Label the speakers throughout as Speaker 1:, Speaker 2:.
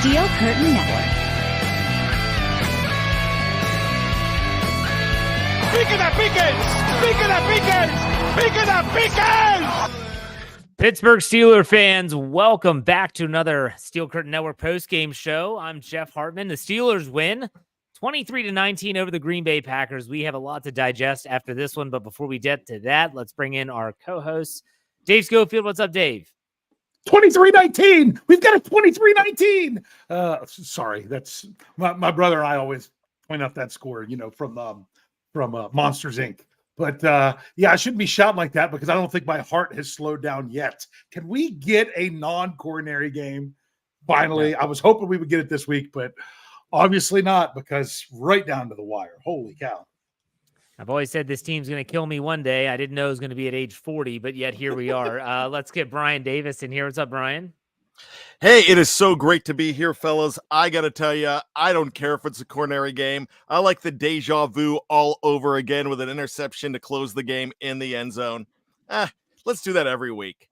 Speaker 1: Steel Curtain Network.
Speaker 2: ¡Pique the Pickens! ¡Pique the Pickens! ¡Pique the Pickens!
Speaker 3: Pittsburgh Steelers fans, welcome back to another Steel Curtain Network post-game show. I'm Jeff Hartman. The Steelers win 23-19 over the Green Bay Packers. We have a lot to digest after this one, but before we get to that, let's bring in our co-hosts. Dave Schofield, what's up, Dave?
Speaker 4: 23-19. We've got a 23-19. Sorry, that's my brother and I always point out that score, from Monsters Inc. But I shouldn't be shouting like that because I don't think my heart has slowed down yet. Can we get a non-coronary game? Finally, I was hoping we would get it this week, but obviously not because right down to the wire. Holy cow.
Speaker 3: I've always said this team's going to kill me one day. I didn't know it was going to be at age 40, but yet here we are. Let's get Brian Davis in here. What's up, Brian?
Speaker 5: Hey, it is so great to be here, fellas. I got to tell you, I don't care if it's a coronary game. I like the deja vu all over again with an interception to close the game in the end zone. Let's do that every week.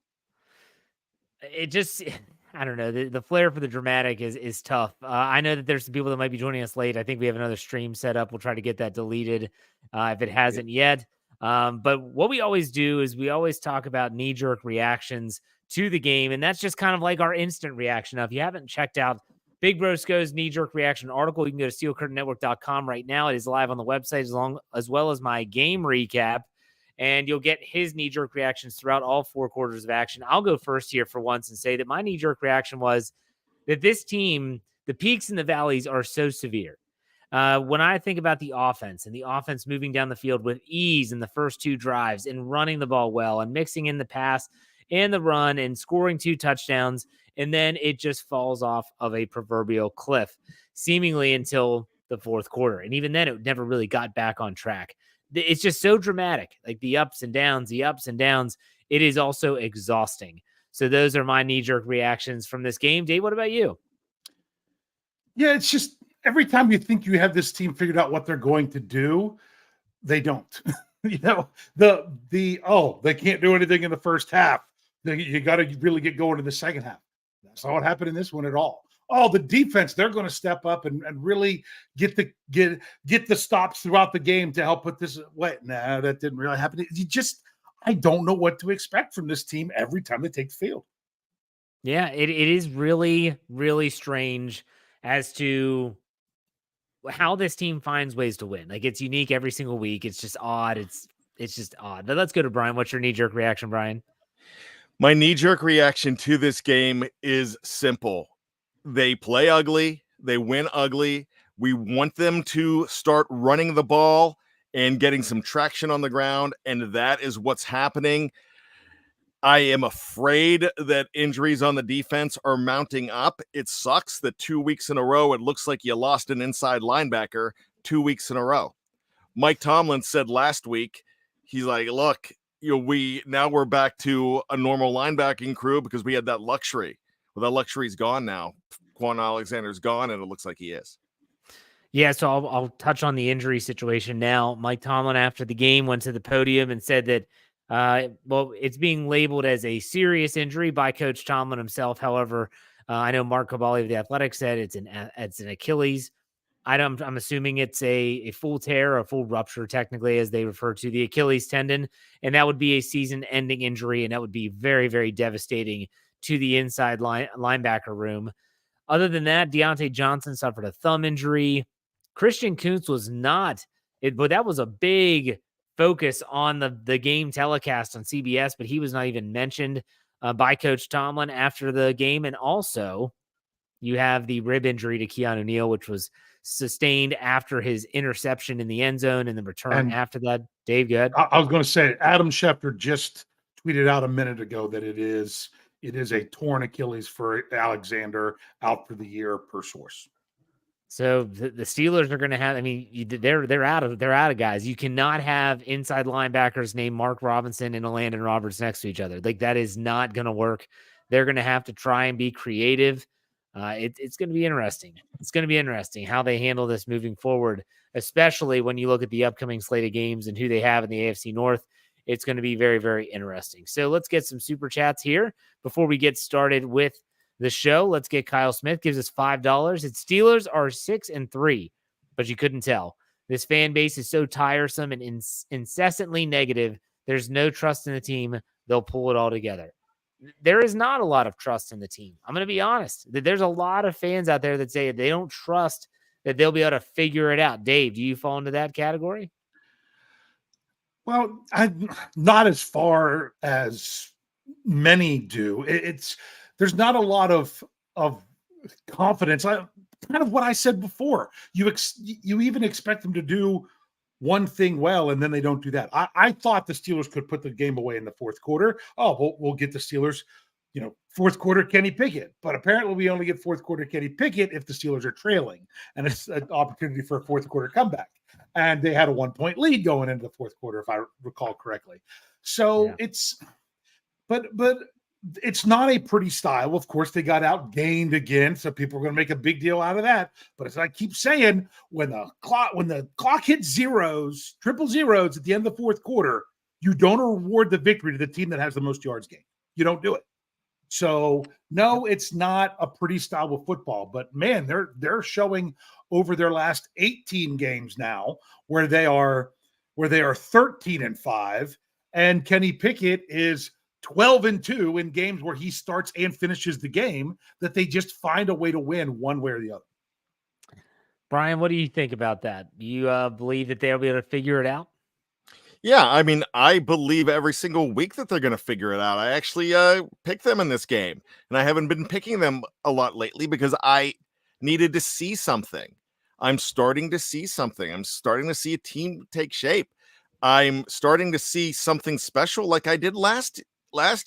Speaker 3: I don't know. The flair for the dramatic is tough. I know that there's some people that might be joining us late. I think we have another stream set up. We'll try to get that deleted if it hasn't yet. But what we always do is we always talk about knee-jerk reactions to the game, and that's just kind of like our instant reaction. Now, if you haven't checked out Big Brosco's knee-jerk reaction article, you can go to steelcurtainnetwork.com right now. It is live on the website as well as my game recap, and you'll get his knee-jerk reactions throughout all four quarters of action. I'll go first here for once and say that my knee-jerk reaction was that this team, the peaks and the valleys are so severe. When I think about the offense and the offense moving down the field with ease in the first two drives and running the ball well and mixing in the pass and the run and scoring 2 touchdowns, and then it just falls off of a proverbial cliff, seemingly until the fourth quarter. And even then, it never really got back on track. It's just so dramatic, like the ups and downs. It is also exhausting. So those are my knee-jerk reactions from this game. Dave, what about you?
Speaker 4: Yeah, it's just every time you think you have this team figured out what they're going to do, they don't. They can't do anything in the first half. You got to really get going in the second half. That's not what happened in this one at all. Oh, the defense, they're going to step up and really get the stops throughout the game to help put this away. Nah, that didn't really happen. I don't know what to expect from this team every time they take the field.
Speaker 3: Yeah, it is really, really strange as to how this team finds ways to win. Like, it's unique every single week. It's just odd. It's just odd. But let's go to Brian. What's your knee-jerk reaction, Brian?
Speaker 5: My knee-jerk reaction to this game is simple. They play ugly. They win ugly. We want them to start running the ball and getting some traction on the ground, and that is what's happening. I am afraid that injuries on the defense are mounting up. It sucks that 2 weeks in a row, it looks like you lost an inside linebacker 2 weeks in a row. Mike Tomlin said last week, he's like, look, we're back to a normal linebacking crew because we had that luxury. Well, that luxury's gone now. Quan Alexander's gone, and it looks like he is.
Speaker 3: Yeah, so I'll touch on the injury situation now. Mike Tomlin, after the game, went to the podium and said that, it's being labeled as a serious injury by Coach Tomlin himself. However, I know Mark Cabali of The Athletic said it's an Achilles. I'm assuming it's a full tear or a full rupture, technically, as they refer to the Achilles tendon, and that would be a season-ending injury, and that would be very, very devastating to the inside linebacker room. Other than that, Deontay Johnson suffered a thumb injury. Christian Kuntz was not, but that was a big focus on the game telecast on CBS, but he was not even mentioned by Coach Tomlin after the game. And also, you have the rib injury to Keanu Neal, which was sustained after his interception in the end zone and the return after that. Dave, go ahead.
Speaker 4: I was going to say, Adam Schefter just tweeted out a minute ago that it is a torn Achilles for Alexander, out for the year per source.
Speaker 3: So the Steelers are going to have, they're out of guys. You cannot have inside linebackers named Mark Robinson and Landon Roberts next to each other. Like, that is not going to work. They're going to have to try and be creative. It's going to be interesting. It's going to be interesting how they handle this moving forward, especially when you look at the upcoming slate of games and who they have in the AFC North. It's going to be very, very interesting. So let's get some super chats here before we get started with The show, Let's Get Kyle Smith, gives us $5. Its Steelers are 6-3, but you couldn't tell. This fan base is so tiresome and incessantly negative. There's no trust in the team. They'll pull it all together. There is not a lot of trust in the team. I'm going to be honest. There's a lot of fans out there that say they don't trust that they'll be able to figure it out. Dave, do you fall into that category?
Speaker 4: Well, I'm not as far as many do. There's not a lot of confidence. Kind of what I said before. You even expect them to do one thing well, and then they don't do that. I thought the Steelers could put the game away in the fourth quarter. Oh, we'll get the Steelers, fourth quarter Kenny Pickett. But apparently we only get fourth quarter Kenny Pickett if the Steelers are trailing, and it's an opportunity for a fourth quarter comeback. And they had a 1-point lead going into the fourth quarter, if I recall correctly. So but it's not a pretty style. Of course, they got outgained again, so people are going to make a big deal out of that. But as I keep saying, when the clock hits triple zeros at the end of the fourth quarter, you don't award the victory to the team that has the most yards gained. You don't do it. So no, it's not a pretty style of football. But man, they're showing over their last 18 games now where they are 13-5, and Kenny Pickett is 12-2 in games where he starts and finishes the game, that they just find a way to win one way or the other.
Speaker 3: Brian, what do you think about that? Do you believe that they'll be able to figure it out?
Speaker 5: Yeah, I mean, I believe every single week that they're going to figure it out. I actually picked them in this game, and I haven't been picking them a lot lately because I needed to see something. I'm starting to see something. I'm starting to see a team take shape. I'm starting to see something special like I did last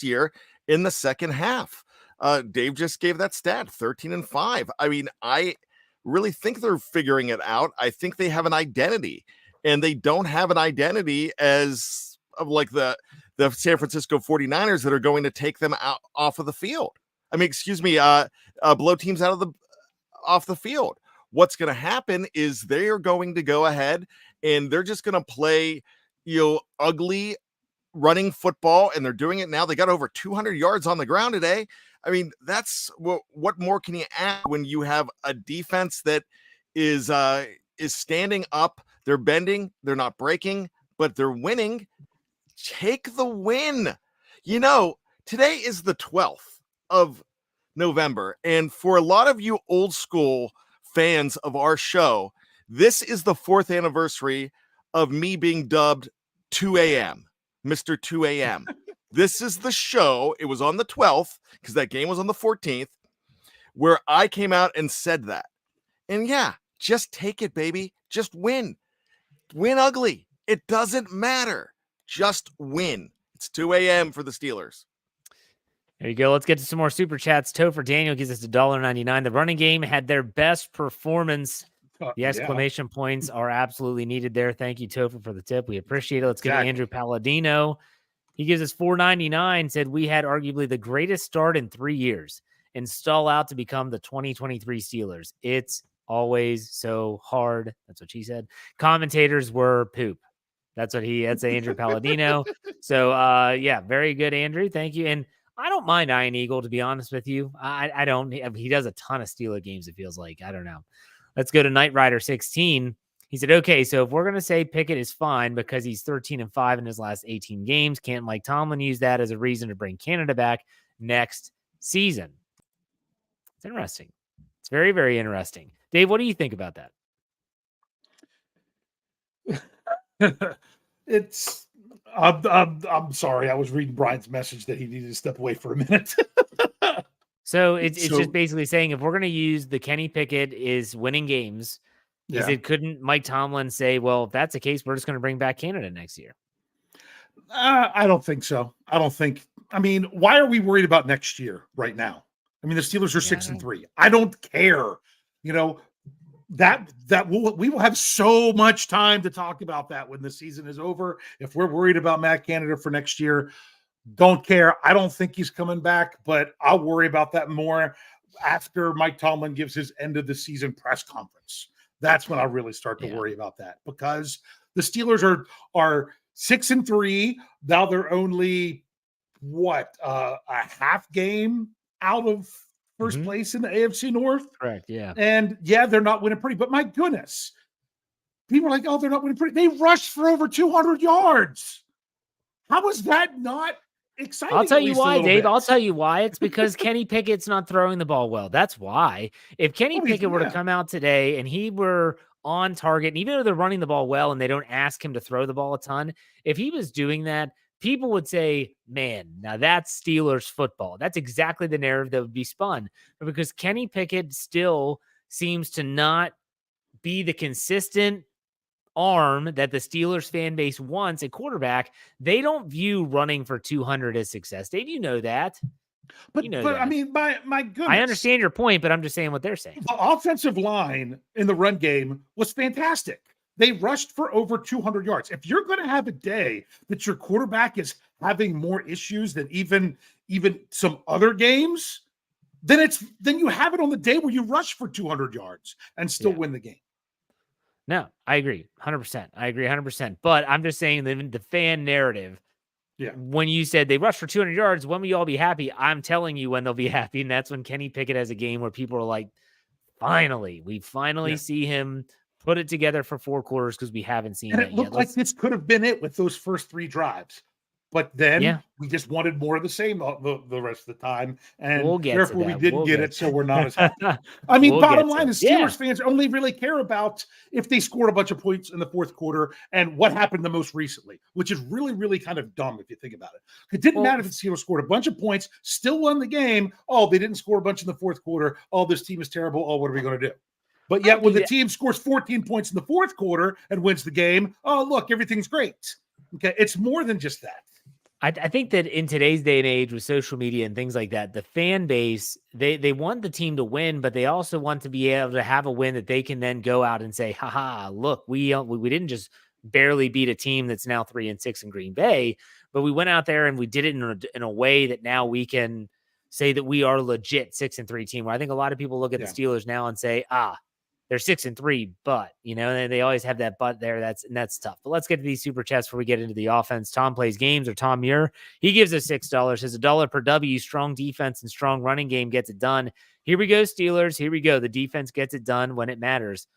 Speaker 5: year in the second half. Dave just gave that stat, 13-5. I mean, I really think they're figuring it out. I think they have an identity, and they don't have an identity as of like the San Francisco 49ers that are going to take them out off of the field. I mean, blow teams off the field. What's going to happen is they are going to go ahead and they're just going to play, ugly running football, and they're doing it now. They got over 200 yards on the ground today. I mean, that's what more can you add when you have a defense that is standing up? They're bending, they're not breaking, but they're winning. Take the win. Today is the 12th of November, and for a lot of you old school fans of our show, this is the 4th anniversary of me being dubbed 2 a.m. Mr. 2 a.m. This is the show. It was on the 12th because that game was on the 14th where I came out and said that. And yeah, just take it, baby. Just win. Win ugly. It doesn't matter. Just win. It's 2 a.m. for the Steelers.
Speaker 3: There you go. Let's get to some more super chats. Topher Daniel gives us $1.99. The running game had their best performance. The exclamation points are absolutely needed there. Thank you, Topher, for the tip. We appreciate it. Let's get to Andrew Palladino. He gives us $4.99, said we had arguably the greatest start in 3 years and stall out to become the 2023 Steelers. It's always so hard. That's what she said. Commentators were poop. That's Andrew Palladino. So, very good, Andrew. Thank you. And I don't mind Ian Eagle, to be honest with you. I don't. He does a ton of Steeler games, it feels like. I don't know. Let's go to Knight Rider 16. He said, okay, so if we're going to say Pickett is fine because he's 13-5 in his last 18 games, can't Mike Tomlin use that as a reason to bring Canada back next season? It's interesting. It's very, very interesting. Dave, what do you think about
Speaker 4: that? I'm sorry. I was reading Brian's message that he needed to step away for a minute.
Speaker 3: So it's just basically saying if we're going to use the Kenny Pickett is winning games, couldn't Mike Tomlin say, well, if that's the case, we're just going to bring back Canada next year?
Speaker 4: I don't think so. Why are we worried about next year right now? I mean, the Steelers are 6-3. I don't care. That we will have so much time to talk about that when the season is over. If we're worried about Matt Canada for next year, don't care. I don't think he's coming back, but I'll worry about that more after Mike Tomlin gives his end of the season press conference. That's when I really start to worry about that, because the Steelers are 6-3. Now they're only a half game out of first place in the AFC North.
Speaker 3: Correct. Yeah.
Speaker 4: And yeah, they're not winning pretty, but my goodness, people are like, oh, they're not winning pretty. They rushed for over 200 yards. How is that not exciting?
Speaker 3: I'll tell you why, Dave.
Speaker 4: Bit?
Speaker 3: I'll tell you why. It's because Kenny Pickett's not throwing the ball well. That's why. If Kenny Pickett were to come out today and he were on target, and even though they're running the ball well and they don't ask him to throw the ball a ton, if he was doing that, people would say, man, now that's Steelers football. That's exactly the narrative that would be spun. But because Kenny Pickett still seems to not be the consistent arm that the Steelers fan base wants at quarterback, they don't view running for 200 as success. Dave, you know that.
Speaker 4: But,
Speaker 3: you know
Speaker 4: but
Speaker 3: that.
Speaker 4: I mean, my goodness.
Speaker 3: I understand your point, but I'm just saying what they're saying.
Speaker 4: The offensive line in the run game was fantastic. They rushed for over 200 yards. If you're going to have a day that your quarterback is having more issues than even some other games, then you have it on the day where you rush for 200 yards and still win the game.
Speaker 3: No, I agree 100%. I agree 100%. But I'm just saying the fan narrative.
Speaker 4: Yeah.
Speaker 3: When you said they rushed for 200 yards, when will you all be happy? I'm telling you when they'll be happy. And that's when Kenny Pickett has a game where people are like, we finally see him put it together for 4 quarters because we haven't seen
Speaker 4: and
Speaker 3: it
Speaker 4: it looked
Speaker 3: yet.
Speaker 4: like this could have been it with those first 3 drives. But then we just wanted more of the same the rest of the time. And therefore we didn't get it, so we're not as happy. I mean, bottom line is Steelers fans only really care about if they scored a bunch of points in the fourth quarter and what happened the most recently, which is really, really kind of dumb if you think about it. It didn't matter if the Steelers scored a bunch of points, still won the game. Oh, they didn't score a bunch in the fourth quarter. Oh, this team is terrible. Oh, what are we going to do? But yet when the team scores 14 points in the fourth quarter and wins the game, oh, look, everything's great. Okay, it's more than just that.
Speaker 3: I think that in today's day and age with social media and things like that, the fan base, they want the team to win, but they also want to be able to have a win that they can then go out and say, haha, look, we didn't just barely beat a team that's now 3-6 in Green Bay, but we went out there and we did it in a way that now we can say that we are legit 6-3 team. Where I think a lot of people look at the Steelers now and say, they're 6-3, but they always have that but there. That's tough. But let's get to these super chats before we get into the offense. Tom Plays Games, or Tom Muir. He gives us $6. Says $1 per W. Strong defense and strong running game gets it done. Here we go, Steelers. Here we go. The defense gets it done when it matters.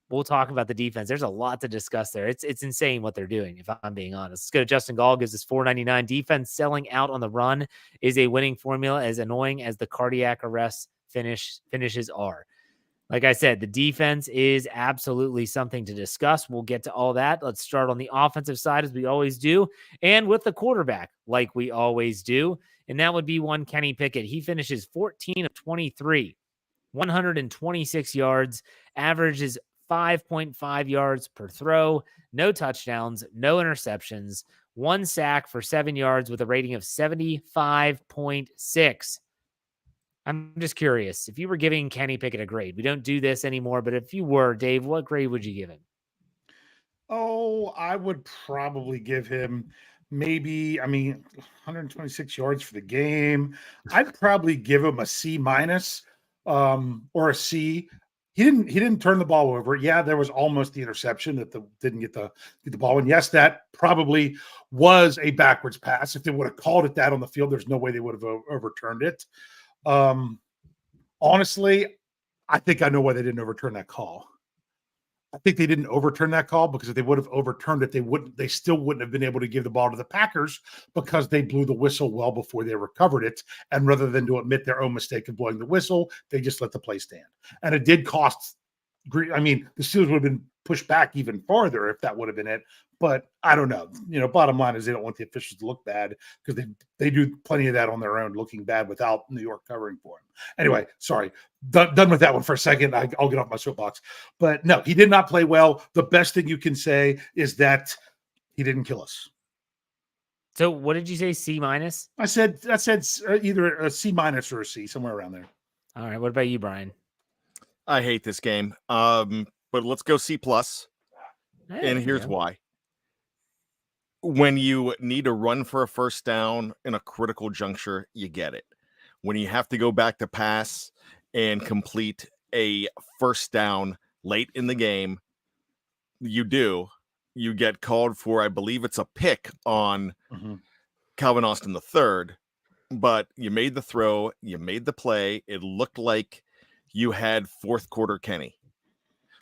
Speaker 3: We'll talk about the defense. There's a lot to discuss there. It's insane what they're doing, if I'm being honest. Let's go to Justin Gall. Gives us $4.99. Defense selling out on the run is a winning formula, as annoying as the cardiac arrest finishes are. Like I said, the defense is absolutely something to discuss. We'll get to all that. Let's start on the offensive side, as we always do, and with the quarterback, like we always do. And that would be one Kenny Pickett. He finishes 14 of 23, 126 yards, averages 5.5 yards per throw, no touchdowns, no interceptions, 1 sack for 7 yards with a rating of 75.6. I'm just curious, if you were giving Kenny Pickett a grade, we don't do this anymore, but if you were, Dave, what grade would you give him?
Speaker 4: Oh, I would probably give him 126 yards for the game. I'd probably give him a C- or a C. He didn't turn the ball over. Yeah, there was almost the interception that didn't get the ball. And yes, that probably was a backwards pass. If they would have called it that on the field, there's no way they would have overturned it. Honestly, I think I know why they didn't overturn that call. I think they didn't overturn that call because if they would have overturned it, they still wouldn't have been able to give the ball to the Packers because they blew the whistle well before they recovered it. And rather than to admit their own mistake of blowing the whistle, they just let the play stand. And it did cost. The Steelers would have been pushed back even farther if that would have been it. But I don't know. Bottom line is they don't want the officials to look bad because they do plenty of that on their own, looking bad without New York covering for them. Anyway, sorry. Done with that one for a second. I'll get off my soapbox. But no, he did not play well. The best thing you can say is that he didn't kill us.
Speaker 3: So what did you say, C-? I
Speaker 4: said either a C- or a C, somewhere around there.
Speaker 3: All right. What about you, Brian?
Speaker 5: I hate this game. But let's go C+. And here's why. When you need to run for a first down in a critical juncture, you get it. When you have to go back to pass and complete a first down late in the game, you get called for, I believe it's a pick on Calvin Austin III. but you made the throw, you made the play. It looked like you had fourth quarter Kenny.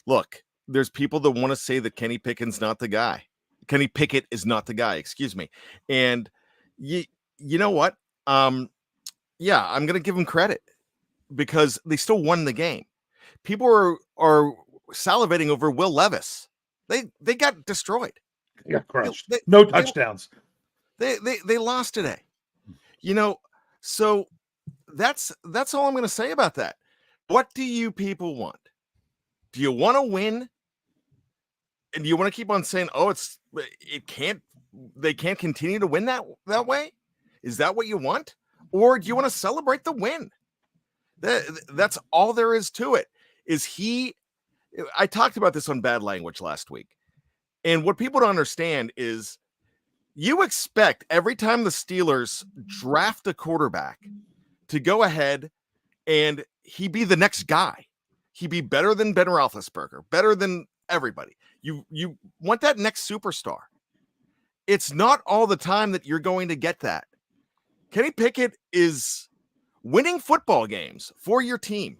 Speaker 5: Look, there's people that want to say that Kenny Pickett's not the guy. Kenny Pickett is not the guy, excuse me. And you know what? Yeah, I'm going to give him credit because they still won the game. People are salivating over Will Levis. They got destroyed.
Speaker 4: They got crushed. No touchdowns.
Speaker 5: They lost today. So that's all I'm going to say about that. What do you people want? Do you want to win? And do you want to keep on saying, "Oh, they can't continue to win that way"? Is that what you want? Or do you want to celebrate the win? That's all there is to it. I talked about this on Bad Language last week. And what people don't understand is you expect every time the Steelers draft a quarterback to go ahead and he be the next guy. He be better than Ben Roethlisberger, better than everybody. You want that next superstar. It's not all the time that you're going to get that. Kenny Pickett is winning football games for your team.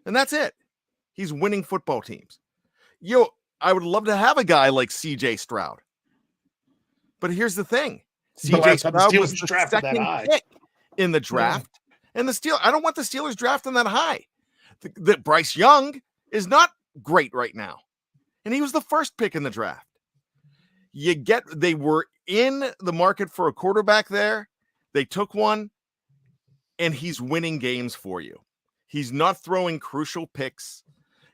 Speaker 5: And that's it. He's winning football teams. I would love to have a guy like CJ Stroud. But here's the thing. CJ Stroud was the second pick in the draft. Yeah. And I don't want the Steelers drafting that high. The Bryce Young is not great right now. And he was the first pick in the draft. They were in the market for a quarterback there. They took one, and he's winning games for you. He's not throwing crucial picks.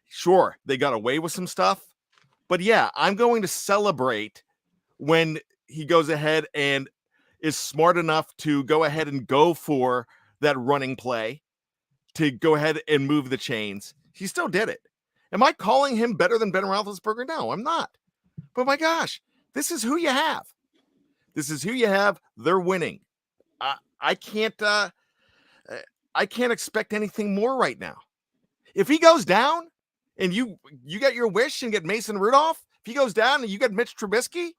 Speaker 5: Sure, they got away with some stuff. But yeah, I'm going to celebrate when he goes ahead and is smart enough to go ahead and go for that running play, to go ahead and move the chains. He still did it. Am I calling him better than Ben Roethlisberger? No, I'm not. But my gosh, this is who you have. This is who you have. They're winning. I can't expect anything more right now. If he goes down and you get your wish and get Mason Rudolph, if he goes down and you get Mitch Trubisky,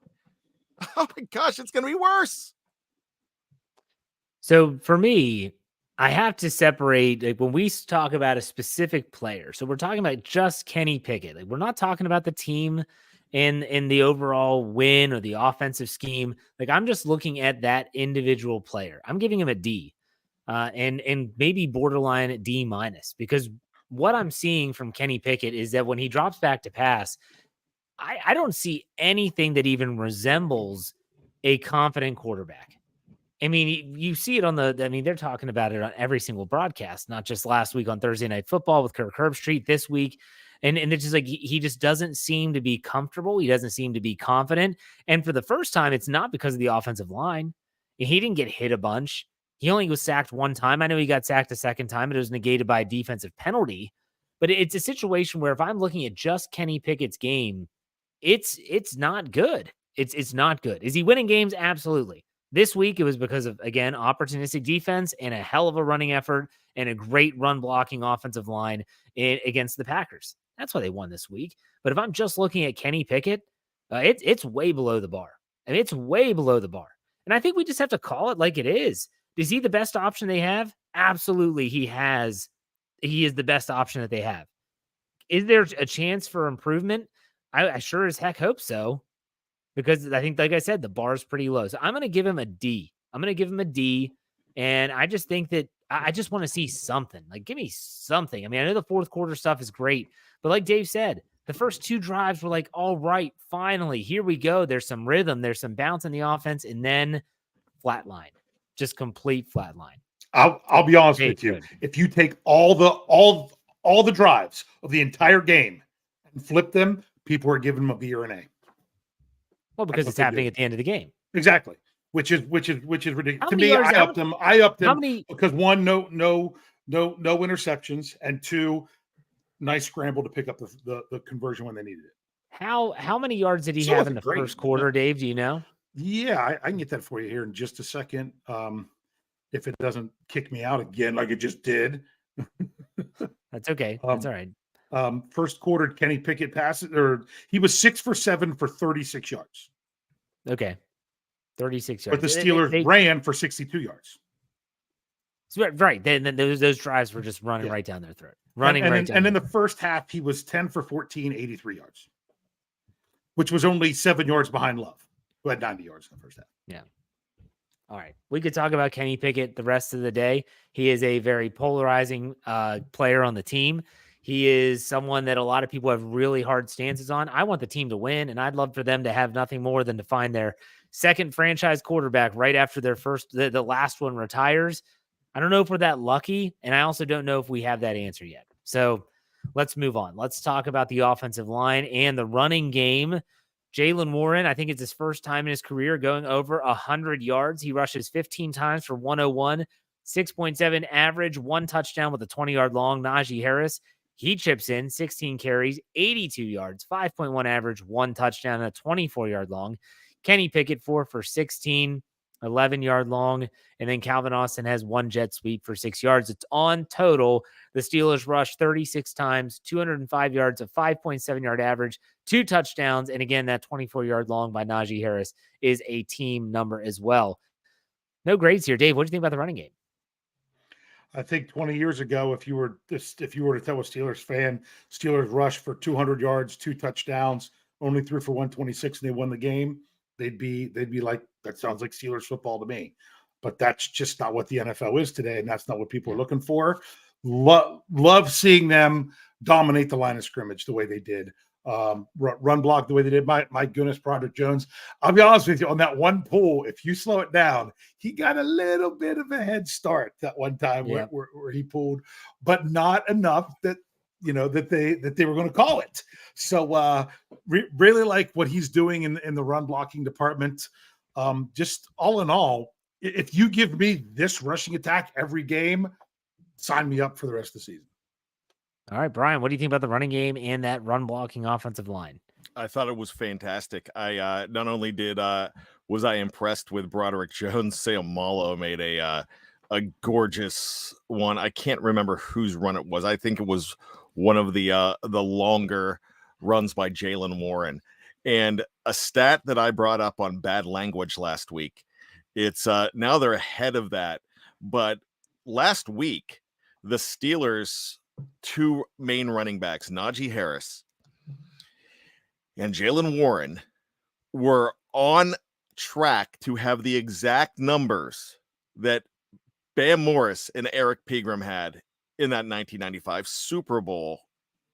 Speaker 5: oh my gosh, it's going to be worse.
Speaker 3: So for me, I have to separate, like, when we talk about a specific player. So we're talking about just Kenny Pickett. Like, we're not talking about the team in the overall win or the offensive scheme. Like, I'm just looking at that individual player. I'm giving him a D, and maybe borderline at D minus, because what I'm seeing from Kenny Pickett is that when he drops back to pass, I don't see anything that even resembles a confident quarterback. I mean, you see it they're talking about it on every single broadcast, not just last week on Thursday Night Football with Kirk Herbstreit, this week. And it's just like, he just doesn't seem to be comfortable. He doesn't seem to be confident. And for the first time, it's not because of the offensive line. He didn't get hit a bunch. He only was sacked one time. I know he got sacked a second time, but it was negated by a defensive penalty. But it's a situation where if I'm looking at just Kenny Pickett's game, it's not good. It's not good. Is he winning games? Absolutely. This week, it was because of, again, opportunistic defense and a hell of a running effort and a great run blocking offensive line against the Packers. That's why they won this week. But if I'm just looking at Kenny Pickett, it's way below the bar. I mean, it's way below the bar. And I think we just have to call it like it is. Is he the best option they have? Absolutely, he is the best option that they have. Is there a chance for improvement? I sure as heck hope so. Because I think, like I said, the bar is pretty low. So I'm going to give him a D. And I just think that I just want to see something. Like, give me something. I mean, I know the fourth quarter stuff is great. But like Dave said, the first two drives were like, all right, finally, here we go. There's some rhythm. There's some bounce in the offense. And then flatline. Just complete flatline.
Speaker 4: I'll be honest with you. If you take all the drives of the entire game and flip them, people are giving them a B or an A.
Speaker 3: Well, because it's happening at the end of the game.
Speaker 4: Exactly. Which is ridiculous. To me, I upped him because one, no interceptions, and two, nice scramble to pick up the conversion when they needed it.
Speaker 3: How many yards did he have in the first quarter, Dave? Do you know?
Speaker 4: Yeah, I can get that for you here in just a second. If it doesn't kick me out again like it just did.
Speaker 3: That's okay. That's all right.
Speaker 4: First quarter, Kenny Pickett passes, or he was 6 for 7 for 36 yards.
Speaker 3: Okay. 36 yards.
Speaker 4: But the Steelers ran for 62 yards.
Speaker 3: So, right. Then those drives were just running right down their throat.
Speaker 4: And in the first half, he was 10 for 14, 83 yards, which was only 7 yards behind Love, who had 90 yards in the first half.
Speaker 3: Yeah. All right. We could talk about Kenny Pickett the rest of the day. He is a very polarizing player on the team. He is someone that a lot of people have really hard stances on. I want the team to win, and I'd love for them to have nothing more than to find their second franchise quarterback right after their first, the last one retires. I don't know if we're that lucky, and I also don't know if we have that answer yet. So let's move on. Let's talk about the offensive line and the running game. Jaylen Warren, I think it's his first time in his career going over 100 yards. He rushes 15 times for 101, 6.7 average, 1 touchdown with a 20-yard long. Najee Harris, he chips in 16 carries, 82 yards, 5.1 average, 1 touchdown, and a 24-yard long. Kenny Pickett, 4 for 16, 11-yard long. And then Calvin Austin has 1 jet sweep for 6 yards. It's on total. The Steelers rushed 36 times, 205 yards, a 5.7-yard average, 2 touchdowns. And again, that 24-yard long by Najee Harris is a team number as well. No grades here. Dave, what do you think about the running game?
Speaker 4: I think 20 years ago, if you were to tell a Steelers fan, Steelers rushed for 200 yards, 2 touchdowns, only threw for 126, and they won the game, they'd be like, that sounds like Steelers football to me. But that's just not what the NFL is today, and that's not what people are looking for. Love seeing them dominate the line of scrimmage the way they did. Run block the way they did. My goodness, Broderick Jones. I'll be honest with you, on that one pull, if you slow it down, he got a little bit of a head start that one time where he pulled, but not enough that they were going to call it. So really like what he's doing in the run blocking department. Just all in all, if you give me this rushing attack every game, sign me up for the rest of the season.
Speaker 3: All right, Brian, what do you think about the running game and that run blocking offensive line?
Speaker 5: I thought it was fantastic. I not only was I impressed with Broderick Jones, Sam Mallow made a gorgeous one. I can't remember whose run it was. I think it was one of the longer runs by Jaylen Warren. And a stat that I brought up on bad language last week, it's now they're ahead of that. But last week, the Steelers' 2 main running backs, Najee Harris and Jaylen Warren, were on track to have the exact numbers that Bam Morris and Eric Pegram had in that 1995 Super Bowl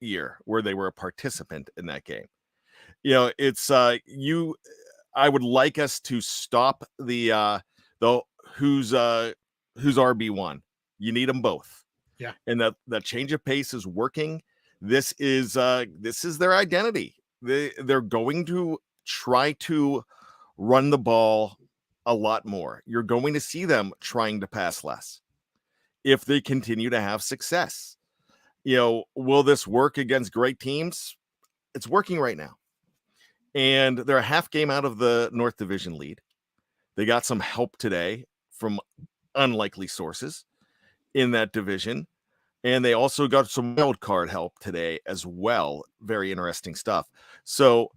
Speaker 5: year, where they were a participant in that game. It's I would like us to stop the who's RB1. You need them both.
Speaker 4: Yeah.
Speaker 5: And that change of pace is working. This is their identity. They're going to try to run the ball a lot more. You're going to see them trying to pass less if they continue to have success. Will this work against great teams? It's working right now. And they're a half game out of the North Division lead. They got some help today from unlikely sources in that division. And they also got some wild card help today as well. Very interesting stuff. So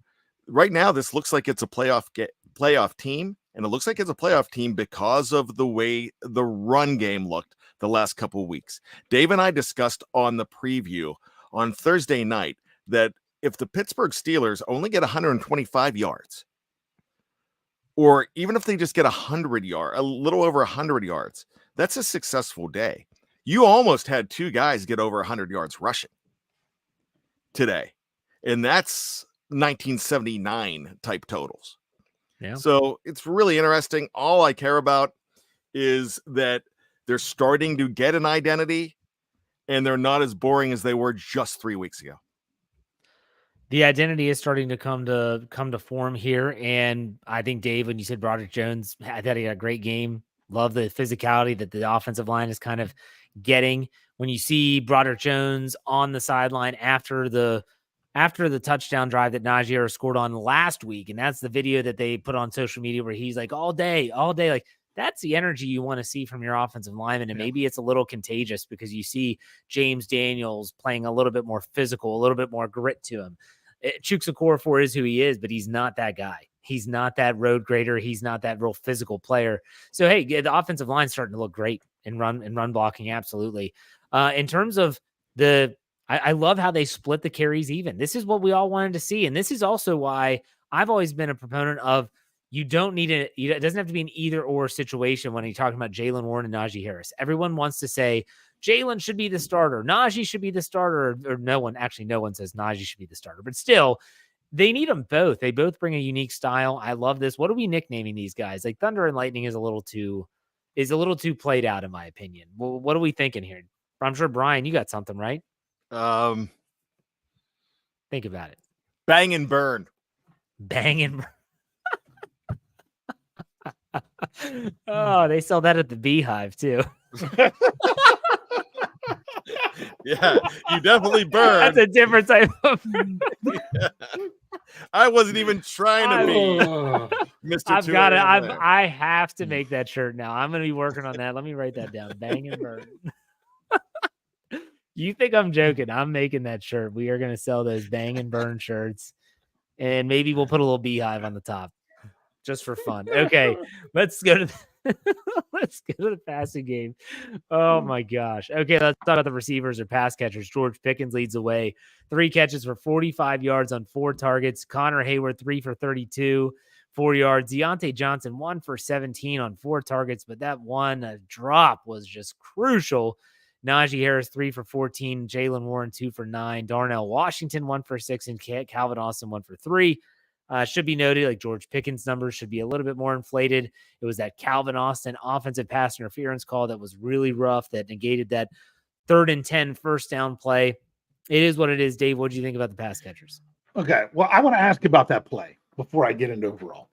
Speaker 5: right now, this looks like it's a playoff team. And it looks like it's a playoff team because of the way the run game looked the last couple of weeks. Dave and I discussed on the preview on Thursday night that if the Pittsburgh Steelers only get 125 yards, or even if they just get 100 yards, a little over 100 yards, that's a successful day. You almost had 2 guys get over 100 yards rushing today. And that's 1979 type totals.
Speaker 3: Yeah.
Speaker 5: So it's really interesting. All I care about is that they're starting to get an identity and they're not as boring as they were just 3 weeks ago.
Speaker 3: The identity is starting to come to form here. And I think, Dave, when you said Broderick Jones, I thought he had a great game. Love the physicality that the offensive line is kind of getting. When you see Broderick Jones on the sideline after the touchdown drive that Najee Harris scored on last week, and that's the video that they put on social media where he's like, all day, like that's the energy you want to see from your offensive lineman. And maybe it's a little contagious because you see James Daniels playing a little bit more physical, a little bit more grit to him. Chuks Okorafor is who he is, but he's not that guy. He's not that road grader. He's not that real physical player. So, hey, the offensive line's starting to look great. and run blocking. Absolutely. In terms of I love how they split the carries even. This is what we all wanted to see. And this is also why I've always been a proponent of you don't need it doesn't have to be an either or situation when you're talking about Jaylen Warren and Najee Harris. Everyone wants to say Jaylen should be the starter, Najee should be the starter, or no one says Najee should be the starter, but still they need them both. They both bring a unique style. I love this. What are we nicknaming these guys? Like Thunder and Lightning is a little too played out in my opinion. Well, what are we thinking here? I'm sure Brian, you got something, right? Think about it.
Speaker 5: Bang and burn.
Speaker 3: Bang and burn. Oh, they sell that at the Beehive too.
Speaker 5: Yeah, you definitely burn.
Speaker 3: That's a different type of.
Speaker 5: Yeah. I wasn't even trying to be Mr.
Speaker 3: I've got it. I have to make that shirt now. I'm going to be working on that. Let me write that down. Bang and burn. You think I'm joking? I'm making that shirt. We are going to sell those bang and burn shirts, and maybe we'll put a little beehive on the top just for fun. Okay, let's go to the passing game. Oh my gosh. Okay, let's talk about the receivers or pass catchers. George Pickens leads the way. 3 catches for 45 yards on 4 targets. Connor Hayward 3 for 32, 4 yards. Deontay Johnson 1 for 17 on 4 targets, but that one drop was just crucial. Najee Harris 3 for 14, Jaylen Warren 2 for 9, Darnell Washington 1 for 6, and Calvin Austin 1 for 3. Should be noted, like George Pickens' numbers should be a little bit more inflated. It was that Calvin Austin offensive pass interference call that was really rough that negated that 3rd and 10 first down play. It is what it is. Dave, what do you think about the pass catchers?
Speaker 4: Okay, well, I want to ask about that play before I get into overall.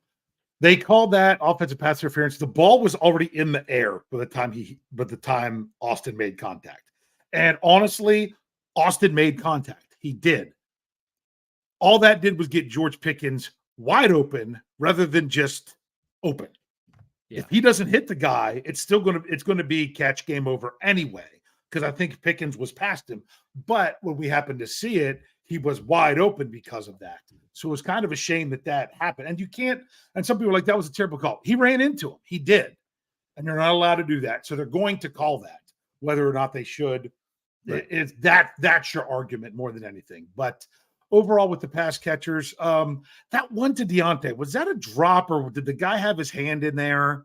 Speaker 4: They called that offensive pass interference. The ball was already in the air by the time Austin made contact. And honestly, Austin made contact. He did. All that did was get George Pickens wide open rather than just open. Yeah. If he doesn't hit the guy, it's going to be catch game over anyway, because I think Pickens was past him. But when we happened to see it, he was wide open because of that. So it was kind of a shame that happened. And you can't, and some people are like, that was a terrible call. He ran into him. He did. And they're not allowed to do that. So they're going to call that, whether or not they should. Right. That's your argument more than anything. But overall with the pass catchers, that one to Deontay, was that a drop or did the guy have his hand in there?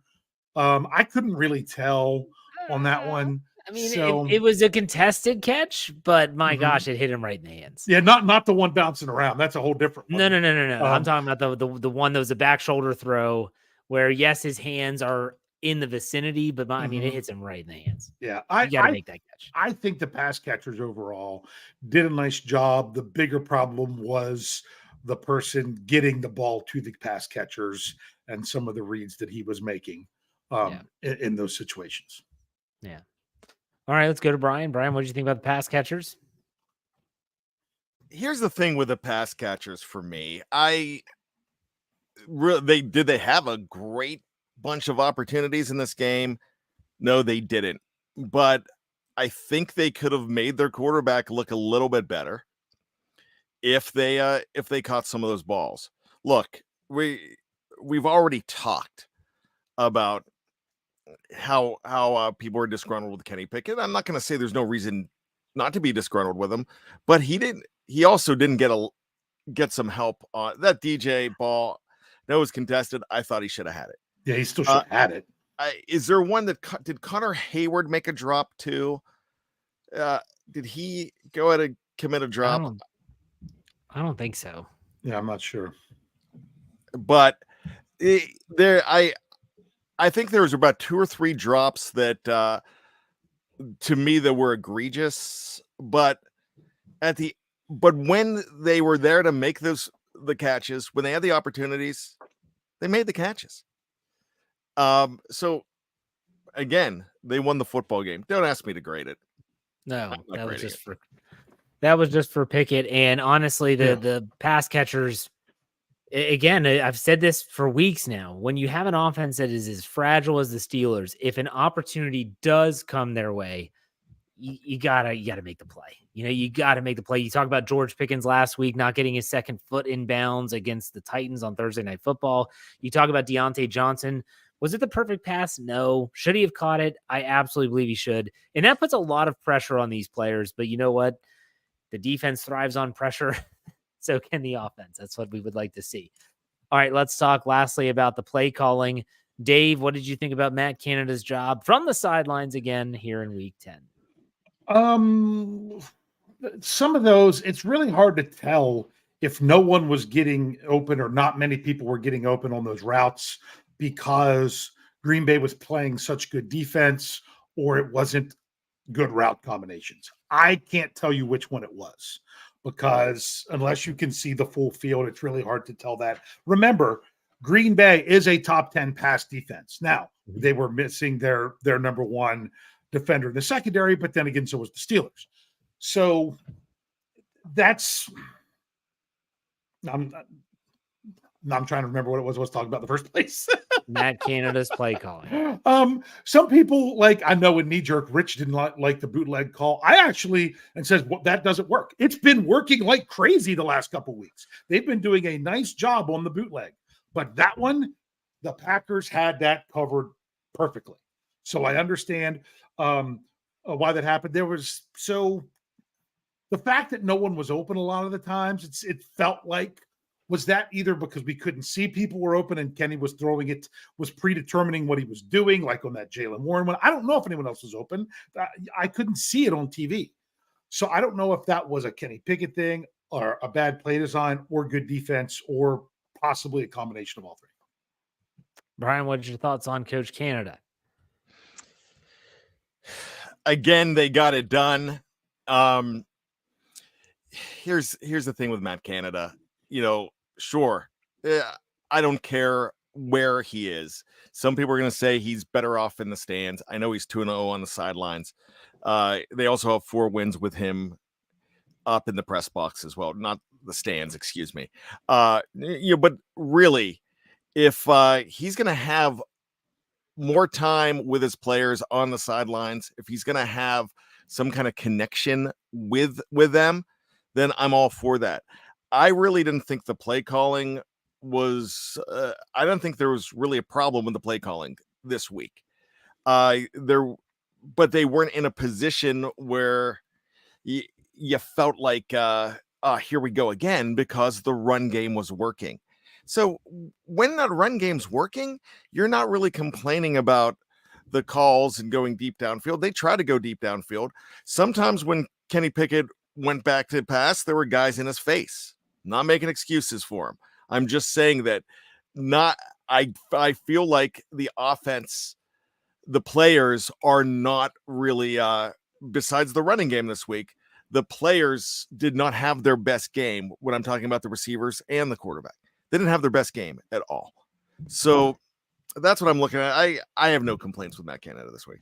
Speaker 4: I couldn't really tell on that one.
Speaker 3: I mean, it was a contested catch, but my gosh, it hit him right in the hands.
Speaker 4: Yeah, not the one bouncing around. That's a whole different one.
Speaker 3: No. I'm talking about the one that was a back shoulder throw where, yes, his hands are in the vicinity, but I mean, it hits him right in the hands.
Speaker 4: Yeah,
Speaker 3: you got to make that catch.
Speaker 4: I think the pass catchers overall did a nice job. The bigger problem was the person getting the ball to the pass catchers and some of the reads that he was making in those situations.
Speaker 3: Yeah. All right, let's go to Brian. Brian, what did you think about the pass catchers?
Speaker 5: Here's the thing with the pass catchers for me. They have a great bunch of opportunities in this game? No, they didn't. But I think they could have made their quarterback look a little bit better if they caught some of those balls. Look, we've already talked about how people are disgruntled with Kenny Pickett. I'm not going to say there's no reason not to be disgruntled with him, but he also didn't get some help on that DJ ball. That was contested. I thought he should have had it.
Speaker 4: Yeah, he still should have had it.
Speaker 5: Is there one that did Connor Hayward make a drop too? Did he go ahead and commit a drop?
Speaker 3: I don't think so.
Speaker 4: Yeah, I'm not sure.
Speaker 5: But I think there was about 2 or 3 drops that to me that were egregious. But when they were there to make the catches, when they had the opportunities, they made the catches. So again, they won the football game. Don't ask me to grade it.
Speaker 3: No, that was just for Pickett. And honestly, the pass catchers, again, I've said this for weeks now. When you have an offense that is as fragile as the Steelers, if an opportunity does come their way, you gotta make the play. You gotta make the play. You talk about George Pickens last week not getting his second foot in bounds against the Titans on Thursday Night Football. You talk about Deontay Johnson Was it the perfect pass? No. Should he have caught it? I absolutely believe he should. And that puts a lot of pressure on these players. But you know what? The defense thrives on pressure. So can the offense. That's what we would like to see. All right, let's talk lastly about the play calling. Dave, what did you think about Matt Canada's job from the sidelines again here in week 10?
Speaker 4: Some of those, it's really hard to tell if no one was getting open or not many people were getting open on those routes because Green Bay was playing such good defense or it wasn't good route combinations. I can't tell you which one it was because unless you can see the full field, it's really hard to tell that. Remember, Green Bay is a top 10 pass defense. Now, they were missing their number one defender in the secondary, but then again, so was the Steelers. So that's I'm trying to remember what it was I was talking about in the first place.
Speaker 3: Matt Canada's play calling.
Speaker 4: Some people I know in knee jerk, Rich didn't like the bootleg call. I actually and says well, that doesn't work. It's been working like crazy the last couple of weeks. They've been doing a nice job on the bootleg, but that one, the Packers had that covered perfectly. So I understand why that happened. The fact that no one was open a lot of the times, it felt like, was that either because we couldn't see people were open and Kenny was throwing it, was predetermining what he was doing, like on that Jalen Warren one. I don't know if anyone else was open. I couldn't see it on TV. So I don't know if that was a Kenny Pickett thing or a bad play design or good defense or possibly a combination of all three.
Speaker 3: Brian, what are your thoughts on Coach Canada?
Speaker 5: Again, they got it done. Here's the thing with Matt Canada. Sure, I don't care where he is. Some people are going to say he's better off in the stands. I know he's 2-0 on the sidelines. They also have 4 wins with him up in the press box as well. Not the stands, excuse me. But really, if he's going to have more time with his players on the sidelines, if he's going to have some kind of connection with them, then I'm all for that. I really didn't think the play calling was I don't think there was really a problem with the play calling this week. But they weren't in a position where you felt like here we go again because the run game was working. So when that run game's working, you're not really complaining about the calls and going deep downfield. They try to go deep downfield. Sometimes when Kenny Pickett went back to pass, there were guys in his face. Not making excuses for him. I'm just saying that I feel like the offense, the players are not really, besides the running game this week, the players did not have their best game when I'm talking about the receivers and the quarterback. They didn't have their best game at all. So that's what I'm looking at. I have no complaints with Matt Canada this week.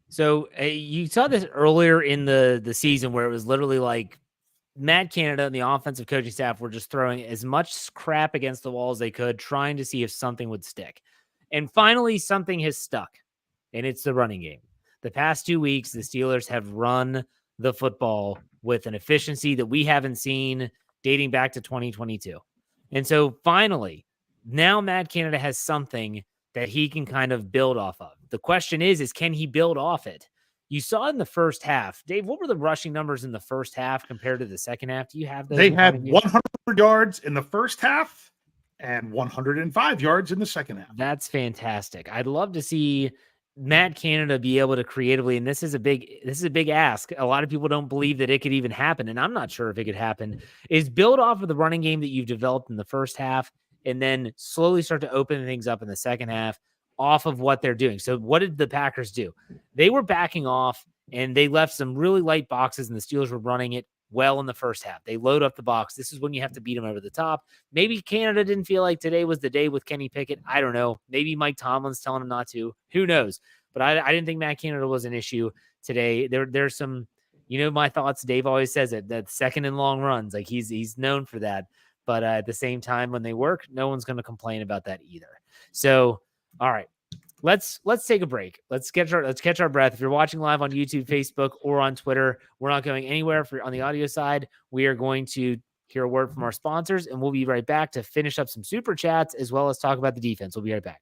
Speaker 3: So you saw this earlier in the season where it was literally like Matt Canada and the offensive coaching staff were just throwing as much crap against the wall as they could, trying to see if something would stick. And finally, something has stuck, and it's the running game. The past 2 weeks, the Steelers have run the football with an efficiency that we haven't seen dating back to 2022. And so finally, now Matt Canada has something that he can kind of build off of. The question is can he build off it? You saw in the first half, Dave, what were the rushing numbers in the first half compared to the second half? Do you have those?
Speaker 4: They had 100 yards in the first half and 105 yards in the second half.
Speaker 3: That's fantastic. I'd love to see Matt Canada be able to creatively, and this is a big ask. A lot of people don't believe that it could even happen, and I'm not sure if it could happen, is build off of the running game that you've developed in the first half and then slowly start to open things up in the second half off of what they're doing. So what did the Packers do? They were backing off and they left some really light boxes and the Steelers were running it well in the first half. They load up the box. This is when you have to beat them over the top. Maybe Canada didn't feel like today was the day with Kenny Pickett. I don't know. Maybe Mike Tomlin's telling him not to. Who knows? But I didn't think Matt Canada was an issue today. There's some, my thoughts. Dave always says it, that second and long runs, like he's known for that. But at the same time, when they work, no one's going to complain about that either. So, all right, let's take a break. Let's catch our breath. If you're watching live on YouTube, Facebook, or on Twitter, we're not going anywhere. On the audio side, we are going to hear a word from our sponsors, and we'll be right back to finish up some super chats as well as talk about the defense. We'll be right back.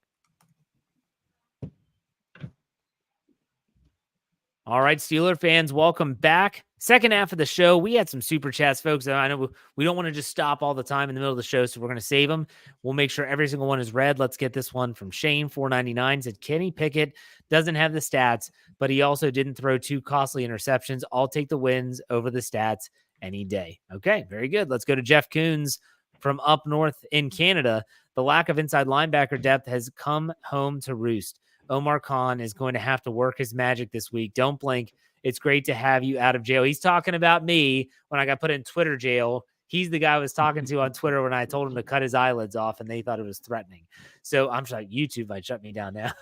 Speaker 3: All right, Steeler fans, welcome back. Second half of the show, we had some super chats, folks. I know we don't want to just stop all the time in the middle of the show, so we're going to save them. We'll make sure every single one is read. Let's get this one from Shane, 499, said Kenny Pickett doesn't have the stats, but he also didn't throw 2 costly interceptions. I'll take the wins over the stats any day. Okay, very good. Let's go to Jeff Coons from up north in Canada. The lack of inside linebacker depth has come home to roost. Omar Khan is going to have to work his magic this week. Don't blink. It's great to have you out of jail. He's talking about me when I got put in Twitter jail. He's the guy I was talking to on Twitter when I told him to cut his eyelids off, and they thought it was threatening. So I'm sorry, YouTube might shut me down now.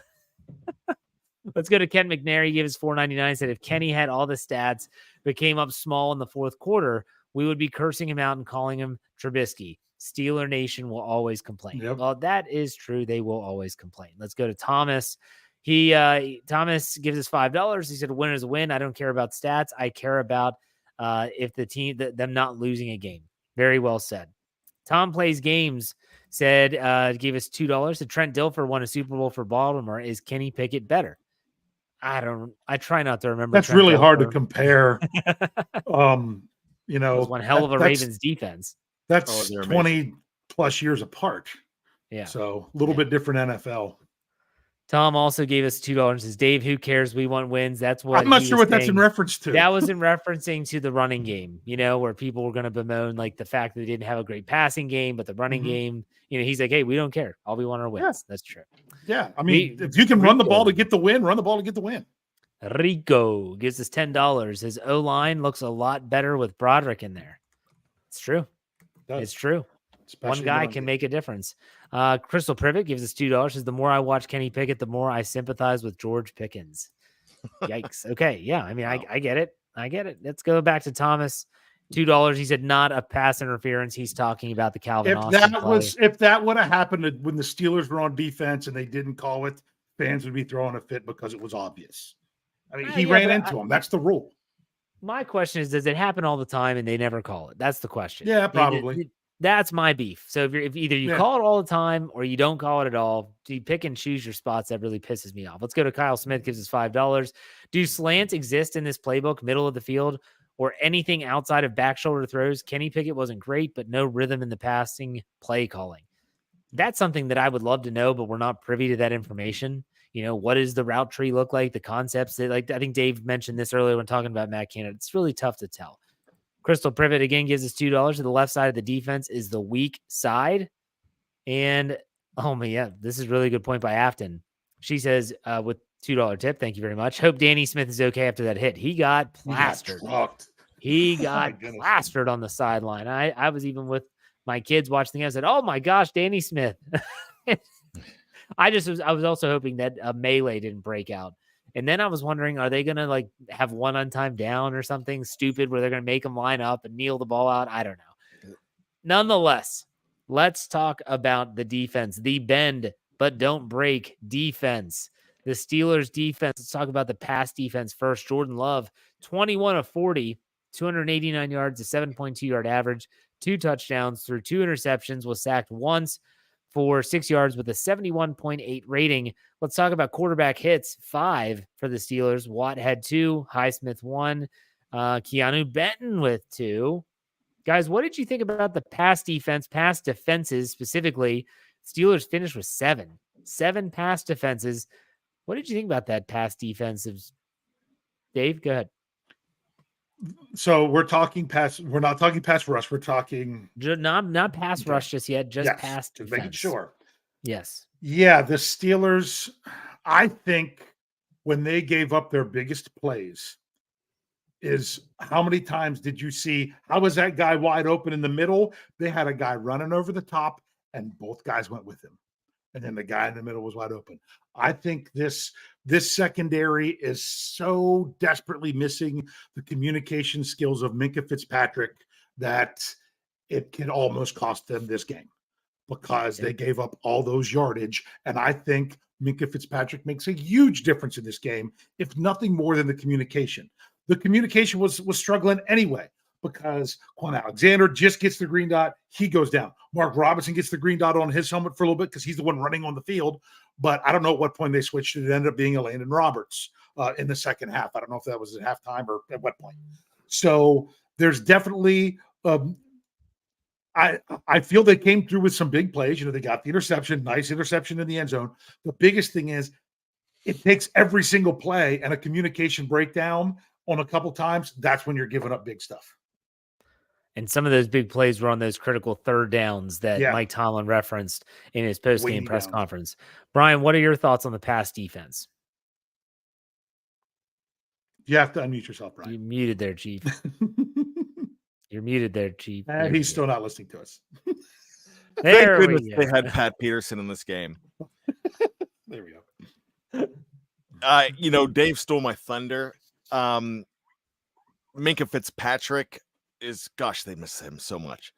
Speaker 3: Let's go to Ken McNair. He gave us $4.99. Said if Kenny had all the stats but came up small in the fourth quarter, we would be cursing him out and calling him Trubisky. Steeler Nation will always complain.
Speaker 4: Yep.
Speaker 3: Well, that is true. They will always complain. Let's go to Thomas. Thomas gives us $5. He said, a win is a win. I don't care about stats. I care about if the team, them not losing a game. Very well said. Tom Plays Games said, gave us $2. Said Trent Dilfer won a Super Bowl for Baltimore. Is Kenny Pickett better? I try not to remember.
Speaker 4: That's
Speaker 3: Trent
Speaker 4: really
Speaker 3: Dilfer.
Speaker 4: hard to compare. You know,
Speaker 3: It was one hell of a Ravens defense.
Speaker 4: That's 20 plus years apart.
Speaker 3: Yeah.
Speaker 4: So a little bit different NFL.
Speaker 3: Tom also gave us $2. Says, Dave, who cares? We want wins. That's what
Speaker 4: I'm not sure what that's in reference to.
Speaker 3: That was in referencing to the running game, where people were going to bemoan like the fact that they didn't have a great passing game, but the running game, he's like, hey, we don't care. All we want are wins. Yeah. That's true.
Speaker 4: Yeah. I mean, if you can run the ball to get the win, run the ball to get the win.
Speaker 3: Rico gives us $10. His O-line looks a lot better with Broderick in there. It's true. It's true.
Speaker 4: Especially
Speaker 3: one guy can make a difference. Crystal Privet gives us $2. Says the more I watch Kenny Pickett, the more I sympathize with George Pickens. Yikes. Okay. Yeah. I mean, wow. I get it. Let's go back to Thomas. $2. He said not a pass interference. He's talking about the Calvin Austin play.
Speaker 4: If that would have happened when the Steelers were on defense and they didn't call it, fans would be throwing a fit because it was obvious. I mean, he ran into him. That's the rule.
Speaker 3: My question is, does it happen all the time and they never call it? That's the question.
Speaker 4: Yeah, probably.
Speaker 3: That's my beef. So if either you call it all the time or you don't call it at all, you pick and choose your spots. That really pisses me off. Let's go to Kyle Smith. Gives us $5. Do slants exist in this playbook, middle of the field, or anything outside of back shoulder throws? Kenny Pickett wasn't great, but no rhythm in the passing play calling. That's something that I would love to know, but we're not privy to that information. What does the route tree look like? The concepts that, I think Dave mentioned this earlier when talking about Matt Canada. It's really tough to tell. Crystal Privet again gives us $2. To the left side of the defense is the weak side. And this is a really good point by Afton. She says, with $2 tip, thank you very much. Hope Danny Smith is okay after that hit. He got plastered. He got plastered on the sideline. I was even with my kids watching the game. I said, oh my gosh, Danny Smith. I was also hoping that a melee didn't break out. And then I was wondering, are they going to have one on-time down or something stupid where they're going to make them line up and kneel the ball out? I don't know. Nonetheless, let's talk about the defense, the bend, but don't break defense. The Steelers defense. Let's talk about the pass defense first. Jordan Love, 21 of 40, 289 yards, a 7.2 yard average, 2 touchdowns through 2 interceptions, was sacked once for 6 yards with a 71.8 rating. Let's talk about quarterback hits. 5 for the Steelers. Watt had 2, Highsmith 1, Keanu Benton with 2. Guys, what did you think about the pass defenses specifically? Steelers finished with 7 pass defenses. What did you think about that pass defensives? Dave, go ahead.
Speaker 4: So we're talking pass. We're not talking pass rush. We're talking
Speaker 3: not pass rush just yet. Just pass defense.
Speaker 4: Just making sure.
Speaker 3: Yes.
Speaker 4: Yeah, the Steelers. I think when they gave up their biggest plays, is how many times did you see? How was that guy wide open in the middle? They had a guy running over the top, and both guys went with him, and then the guy in the middle was wide open. I think this secondary is so desperately missing the communication skills of Minkah Fitzpatrick that it can almost cost them this game because they gave up all those yardage. And I think Minkah Fitzpatrick makes a huge difference in this game, if nothing more than the communication. The communication was struggling anyway because Quan Alexander just gets the green dot. He goes down. Mark Robinson gets the green dot on his helmet for a little bit because he's the one running on the field. but I don't know at what point they switched it. It ended up being a Landon Roberts in the second half. I don't know if that was at halftime or at what point. So there's definitely I feel they came through with some big plays. They got the interception, nice interception in the end zone. The biggest thing is it takes every single play and a communication breakdown on a couple times. That's when you're giving up big stuff.
Speaker 3: And some of those big plays were on those critical third downs that Mike Tomlin referenced in his post-game press conference. Brian, what are your thoughts on the pass defense?
Speaker 4: You have to unmute yourself, Brian.
Speaker 3: You muted there, Chief. You're muted there, Chief.
Speaker 4: He's still not listening to us.
Speaker 5: Thank goodness they had Pat Peterson in this game.
Speaker 4: There we
Speaker 5: go. Dave stole my thunder. Minkah Fitzpatrick they miss him so much.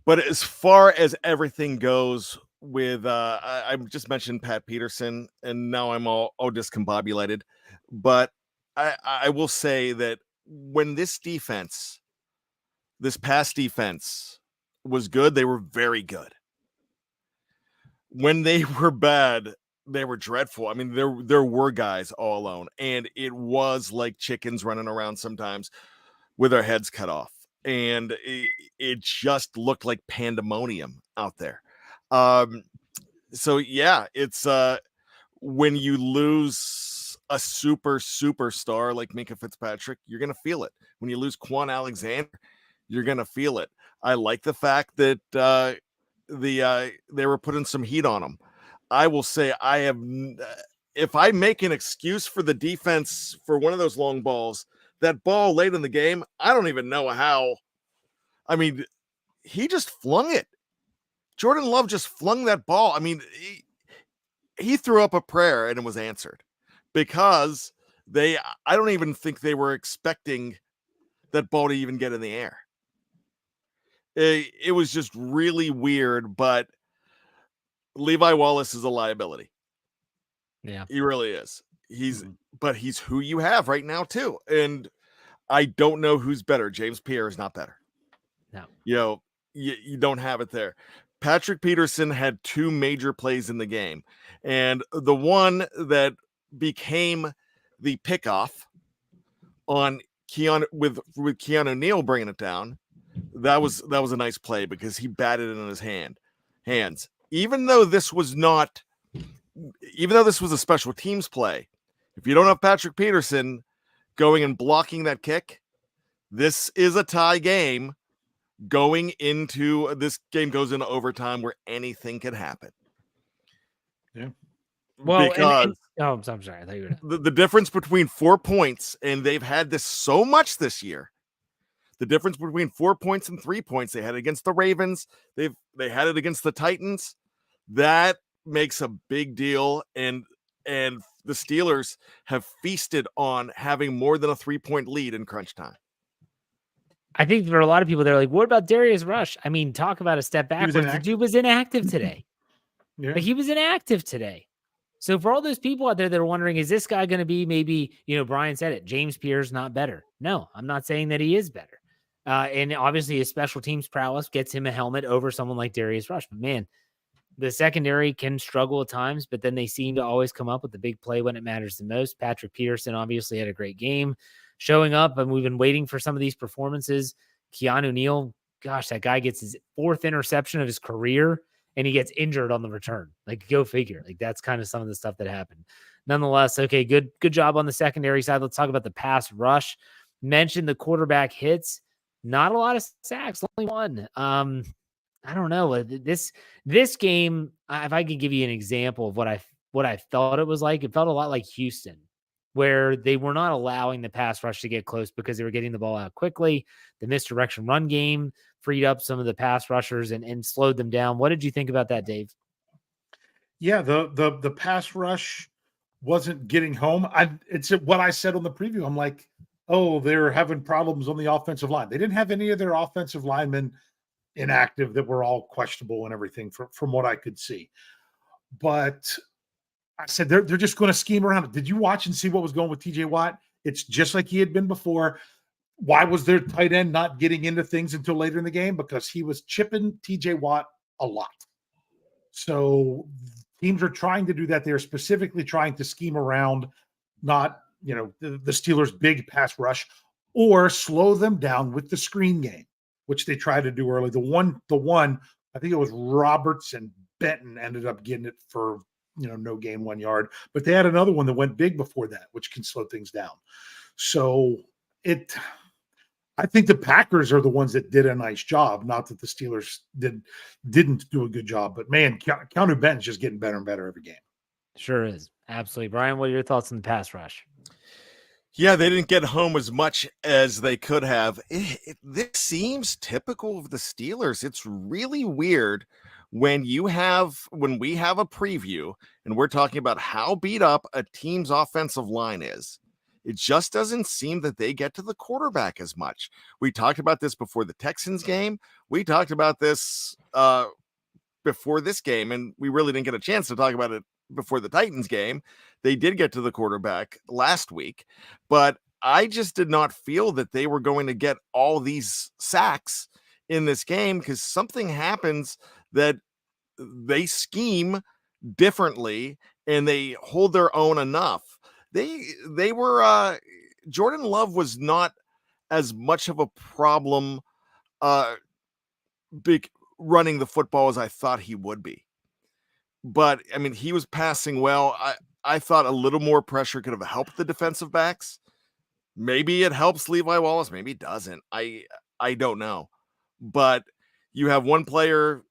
Speaker 5: But as far as everything goes with, I just mentioned Pat Peterson, and now I'm all discombobulated. But I will say that when this pass defense was good, they were very good. When they were bad, they were dreadful. I mean, there were guys all alone, and it was like chickens running around sometimes with their heads cut off, and it just looked like pandemonium out there. So yeah, it's when you lose a superstar like Minkah Fitzpatrick, you're gonna feel it. When you lose Quan Alexander, you're gonna feel it. I like the fact that they were putting some heat on him. I will say if I make an excuse for the defense for one of those long balls, that ball late in the game, I don't even know how. I mean, he just flung it. Jordan Love just flung that ball. I mean, he threw up a prayer and it was answered because I don't even think they were expecting that ball to even get in the air. It was just really weird, but Levi Wallace is a liability.
Speaker 3: Yeah,
Speaker 5: he really is. But he's who you have right now too. And I don't know who's better. James Pierre is not better.
Speaker 3: No,
Speaker 5: you don't have it there. Patrick Peterson had two major plays in the game, and the one that became the pickoff on Keanu with Keanu Neal bringing it down, that was a nice play because he batted it in his hands. Even though this was a special teams play, if you don't have Patrick Peterson going and blocking that kick, this is a tie game. This game goes into overtime where anything could happen.
Speaker 4: Yeah.
Speaker 3: Well,
Speaker 5: because
Speaker 3: I'm sorry. I thought you were
Speaker 5: the difference between 4 points, and they've had this so much this year. The difference between 4 points and 3 points, they had it against the Ravens. They had it against the Titans. That makes a big deal, and the Steelers have feasted on having more than a 3-point lead in crunch time.
Speaker 3: I think for a lot of people, they're like, what about Darius Rush? I mean, talk about a step backwards. The dude was inactive today.
Speaker 4: Yeah.
Speaker 3: Like, he was inactive today. So for all those people out there that are wondering, is this guy going to be maybe, Brian said it, James Pierre's not better. No, I'm not saying that he is better. And obviously his special teams prowess gets him a helmet over someone like Darius Rush. But man, the secondary can struggle at times, but then they seem to always come up with the big play when it matters the most. Patrick Peterson obviously had a great game showing up, and we've been waiting for some of these performances. Keanu Neal, gosh, that guy gets his 4th interception of his career, and he gets injured on the return. Like, go figure. Like, that's kind of some of the stuff that happened. Nonetheless, okay, good job on the secondary side. Let's talk about the pass rush. Mentioned the quarterback hits. Not a lot of sacks, only one. I don't know. This game, if I could give you an example of what I thought it was like, it felt a lot like Houston, where they were not allowing the pass rush to get close because they were getting the ball out quickly. The misdirection run game freed up some of the pass rushers and slowed them down. What did you think about that, Dave?
Speaker 4: Yeah, the pass rush wasn't getting home. It's what I said on the preview. I'm like, oh, they're having problems on the offensive line. They didn't have any of their offensive linemen inactive that were all questionable and everything from what I could see. But I said they're just going to scheme around it. Did you watch and see what was going with TJ Watt? It's just like he had been before. Why was their tight end not getting into things until later in the game? Because he was chipping TJ Watt a lot. So teams are trying to do that. They're specifically trying to scheme around not, the Steelers' big pass rush or slow them down with the screen game, which they tried to do early. The one, I think it was Roberts and Benton ended up getting it for, no gain 1 yard, but they had another one that went big before that, which can slow things down. So I think the Packers are the ones that did a nice job. Not that the Steelers didn't do a good job, but man, Keanu Benton's just getting better and better every game.
Speaker 3: Sure is. Absolutely. Brian, what are your thoughts on the pass rush?
Speaker 5: Yeah, they didn't get home as much as they could have. This seems typical of the Steelers. It's really weird when we have a preview and we're talking about how beat up a team's offensive line is. It just doesn't seem that they get to the quarterback as much. We talked about this before the Texans game. We talked about this before this game, and we really didn't get a chance to talk about it before the Titans game. They did get to the quarterback last week, but I just did not feel that they were going to get all these sacks in this game because something happens that they scheme differently and they hold their own enough. They were Jordan Love was not as much of a problem big running the football as I thought he would be. But I mean, he was passing well. I thought a little more pressure could have helped the defensive backs. Maybe it helps Levi Wallace, maybe it doesn't. I don't know. But you have one player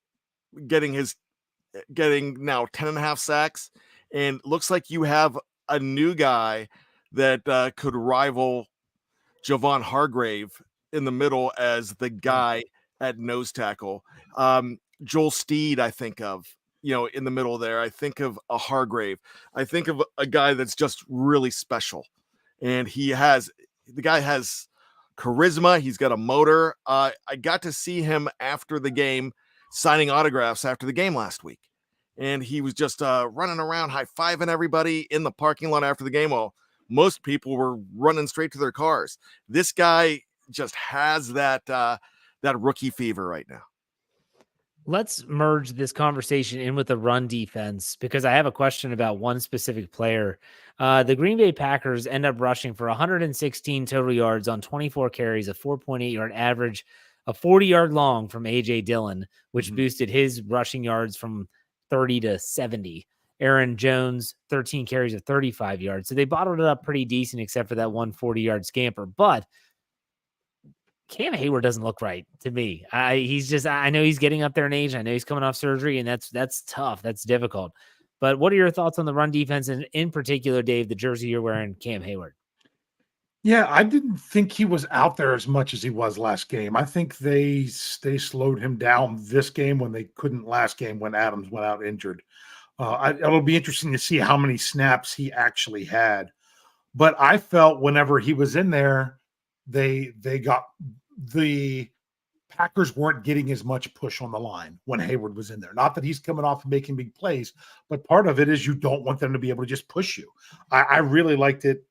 Speaker 5: getting now 10.5 sacks, and looks like you have a new guy that could rival Javon Hargrave in the middle as the guy at nose tackle. Joel Steed, I think of, in the middle there. I think of a Hargrave. I think of a guy that's just really special. And the guy has charisma. He's got a motor. I got to see him after the game signing autographs after the game last week. And he was just running around, high-fiving everybody in the parking lot after the game. While most people were running straight to their cars. This guy just has that rookie fever right now.
Speaker 3: Let's merge this conversation in with the run defense because I have a question about one specific player. The Green Bay Packers end up rushing for 116 total yards on 24 carries, a 4.8 yard average, a 40-yard long from A.J. Dillon, which boosted his rushing yards from 30 to 70. Aaron Jones, 13 carries of 35 yards. So they bottled it up pretty decent, except for that 140-yard scamper. But Cam Hayward doesn't look right to me. I know he's getting up there in age. I know he's coming off surgery, and that's tough. That's difficult. But what are your thoughts on the run defense, and in particular, Dave, the jersey you're wearing, Cam Hayward?
Speaker 4: Yeah, I didn't think he was out there as much as he was last game. I think they slowed him down this game when they couldn't last game when Adams went out injured. It'll be interesting to see how many snaps he actually had. But I felt whenever he was in there, the Packers weren't getting as much push on the line when Hayward was in there. Not that he's coming off and making big plays, but part of it is you don't want them to be able to just push you. I really liked it,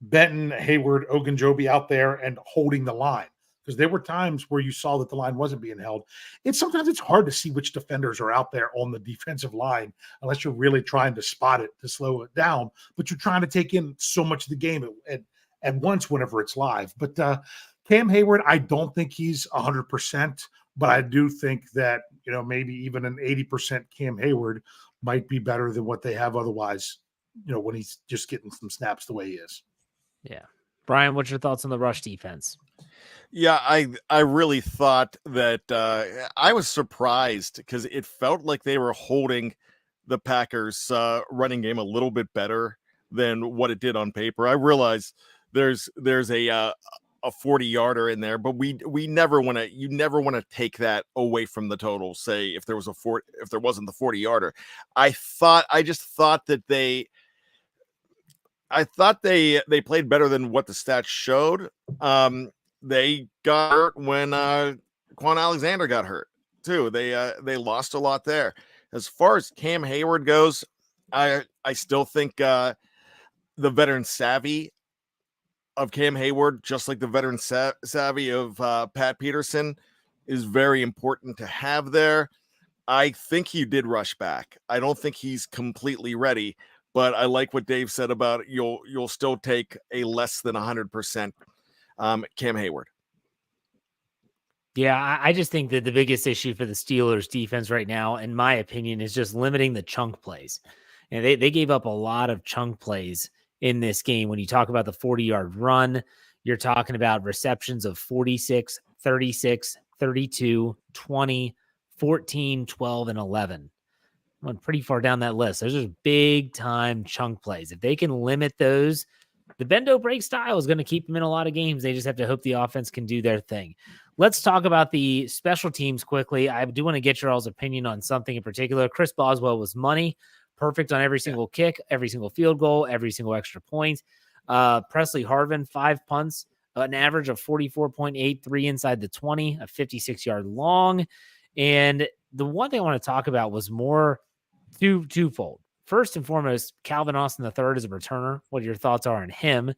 Speaker 4: Benton, Hayward, Ogunjobi out there and holding the line, because there were times where you saw that the line wasn't being held. Sometimes it's hard to see which defenders are out there on the defensive line unless you're really trying to spot it to slow it down, but you're trying to take in so much of the game at once whenever it's live. But Cam Hayward, I don't think he's 100%, but I do think that, maybe even an 80% Cam Hayward might be better than what they have otherwise, when he's just getting some snaps the way he is.
Speaker 3: Yeah. Brian, what's your thoughts on the rush defense?
Speaker 5: Yeah, I really thought that I was surprised because it felt like they were holding the Packers running game a little bit better than what it did on paper. I realize there's a 40-yarder in there, but you never want to take that away from the total. Say if there wasn't the 40-yarder, I just thought that they played better than what the stats showed. They got hurt when Quan Alexander got hurt too. They lost a lot there. As far as Cam Hayward goes, I still think the veteran savvy of Cam Hayward, just like the veteran savvy of Pat Peterson, is very important to have there. I think he did rush back. I don't think he's completely ready, but I like what Dave said about you'll still take a less than 100% Cam Hayward.
Speaker 3: Yeah, I just think that the biggest issue for the Steelers defense right now, in my opinion, is just limiting the chunk plays. And they gave up a lot of chunk plays in this game. When you talk about the 40-yard run, you're talking about receptions of 46, 36, 32, 20, 14, 12, and 11. Went pretty far down that list. Those are big time chunk plays. If they can limit those, the bend don't break style is going to keep them in a lot of games. They just have to hope the offense can do their thing. Let's talk about the special teams quickly. I do want to get your all's opinion on something in particular. Chris Boswell was money, perfect on every single kick, every single field goal, every single extra point. Presley Harvin, 5 punts, an average of 44.83 inside the 20, a 56-yard long. And the one thing I want to talk about was more twofold. First and foremost, Calvin Austin III is a returner. What your thoughts are on him?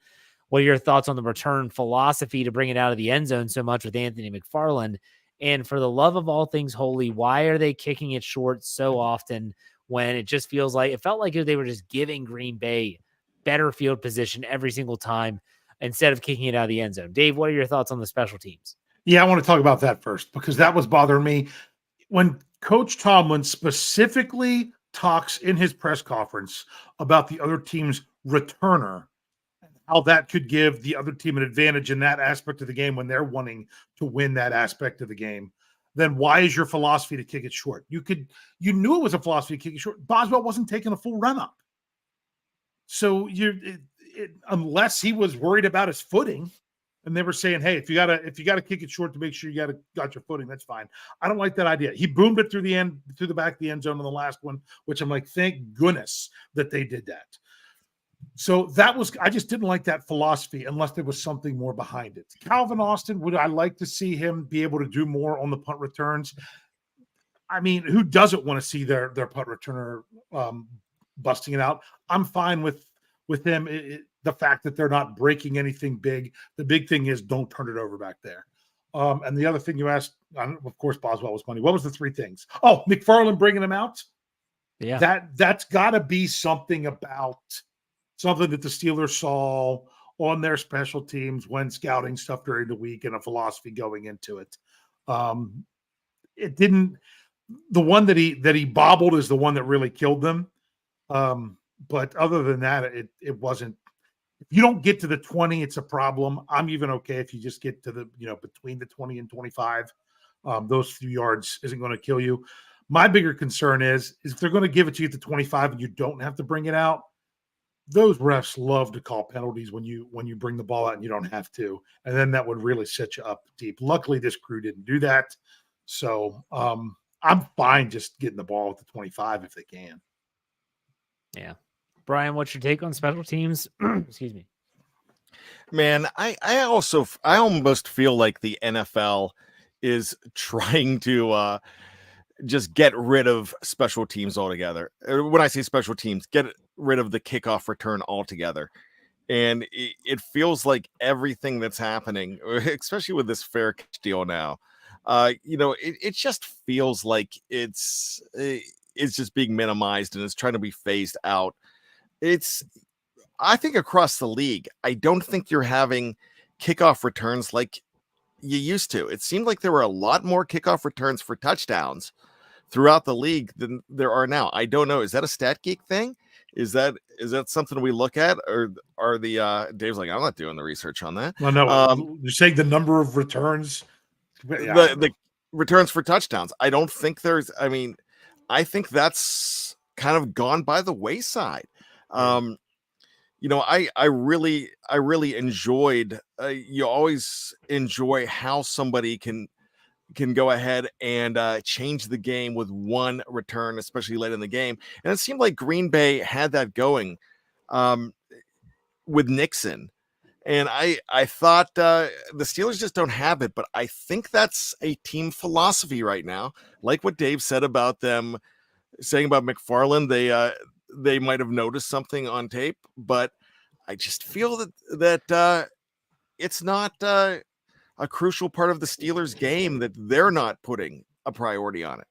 Speaker 3: What are your thoughts on the return philosophy to bring it out of the end zone so much with Anthony McFarland? And for the love of all things holy, why are they kicking it short so often when it just feels like it felt like they were just giving Green Bay better field position every single time instead of kicking it out of the end zone? Dave, what are your thoughts on the special teams?
Speaker 4: Yeah, I want to talk about that first because that was bothering me. When Coach Tomlin specifically talks in his press conference about the other team's returner, how that could give the other team an advantage in that aspect of the game when they're wanting to win that aspect of the game, then why is your philosophy to kick it short? You knew it was a philosophy to kick it short. Boswell wasn't taking a full run up. So unless he was worried about his footing, and they were saying, hey, if you gotta kick it short to make sure you got your footing, that's fine. I don't like that idea. He boomed it through the back of the end zone on the last one, which I'm like, thank goodness that they did that. So I just didn't like that philosophy unless there was something more behind it. Calvin Austin, would I like to see him be able to do more on the punt returns? I mean, who doesn't want to see their punt returner busting it out? I'm fine with them. The fact that they're not breaking anything big. The big thing is don't turn it over back there. And the other thing you asked, of course, Boswell was money. What was the 3 things? Oh, McFarland bringing him out.
Speaker 3: Yeah,
Speaker 4: that's got to be something that the Steelers saw on their special teams when scouting stuff during the week and a philosophy going into it. It didn't. The one that he bobbled is the one that really killed them. But other than that, it wasn't. If you don't get to the 20, it's a problem. I'm even okay if you just get to the, between the 20 and 25. Those few yards isn't going to kill you. My bigger concern is if they're going to give it to you at the 25 and you don't have to bring it out, those refs love to call penalties when you bring the ball out and you don't have to. And then that would really set you up deep. Luckily, this crew didn't do that. So I'm fine just getting the ball at the 25 if they can.
Speaker 3: Yeah. Brian, what's your take on special teams? Excuse me.
Speaker 5: Man, I almost feel like the NFL is trying to just get rid of special teams altogether. When I say special teams, get rid of the kickoff return altogether. And it feels like everything that's happening, especially with this fair catch deal now, it just feels like it's just being minimized and it's trying to be phased out. I think across the league, I don't think you're having kickoff returns like you used to. It seemed like there were a lot more kickoff returns for touchdowns throughout the league than there are now. I don't know. Is that a Stat Geek thing? Is that something we look at, or are the Dave's like, I'm not doing the research on that.
Speaker 4: Well, no, you're saying the number of returns,
Speaker 5: the returns for touchdowns. I don't think I think that's kind of gone by the wayside. I really enjoyed. You always enjoy how somebody can go ahead and change the game with one return, especially late in the game. And it seemed like Green Bay had that going with Nixon. And I thought the Steelers just don't have it, but I think that's a team philosophy right now. Like what Dave said about them saying about McFarland, they might have noticed something on tape, but I just feel that it's not a crucial part of the Steelers game, that they're not putting a priority on it.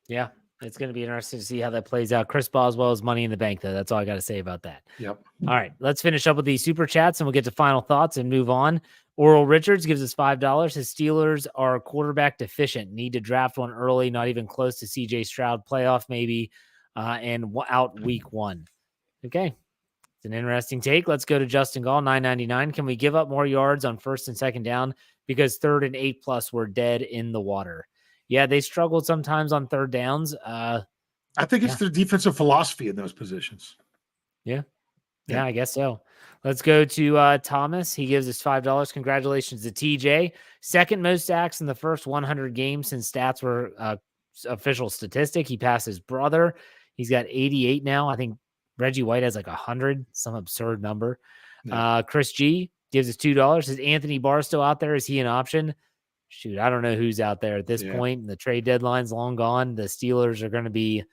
Speaker 3: Yeah, it's going to be interesting to see how that plays out. Chris Boswell is money in the bank, though. That's all I got to say about that.
Speaker 4: Yep.
Speaker 3: All right, let's finish up with the super chats and we'll get to final thoughts and move on. Oral Richards gives us $5. His Steelers are quarterback deficient. Need to draft one early, not even close to CJ Stroud playoff maybe, and out week 1. Okay, it's an interesting take. Let's go to Justin Gall, $9.99. Can we give up more yards on first and second down because 3rd and 8+ were dead in the water? Yeah, they struggled sometimes on 3rd downs.
Speaker 4: I think it's their defensive philosophy in those positions.
Speaker 3: Yeah, I guess so. Let's go to Thomas. He gives us $5. Congratulations to TJ. 2nd most sacks in the first 100 games since stats were official statistic. He passed his brother. He's got 88 now. I think Reggie White has like 100, some absurd number. Yeah. Chris G gives us $2. Is Anthony Barr still out there? Is he an option? Shoot, I don't know who's out there at this point. The trade deadline's long gone. The Steelers are going to be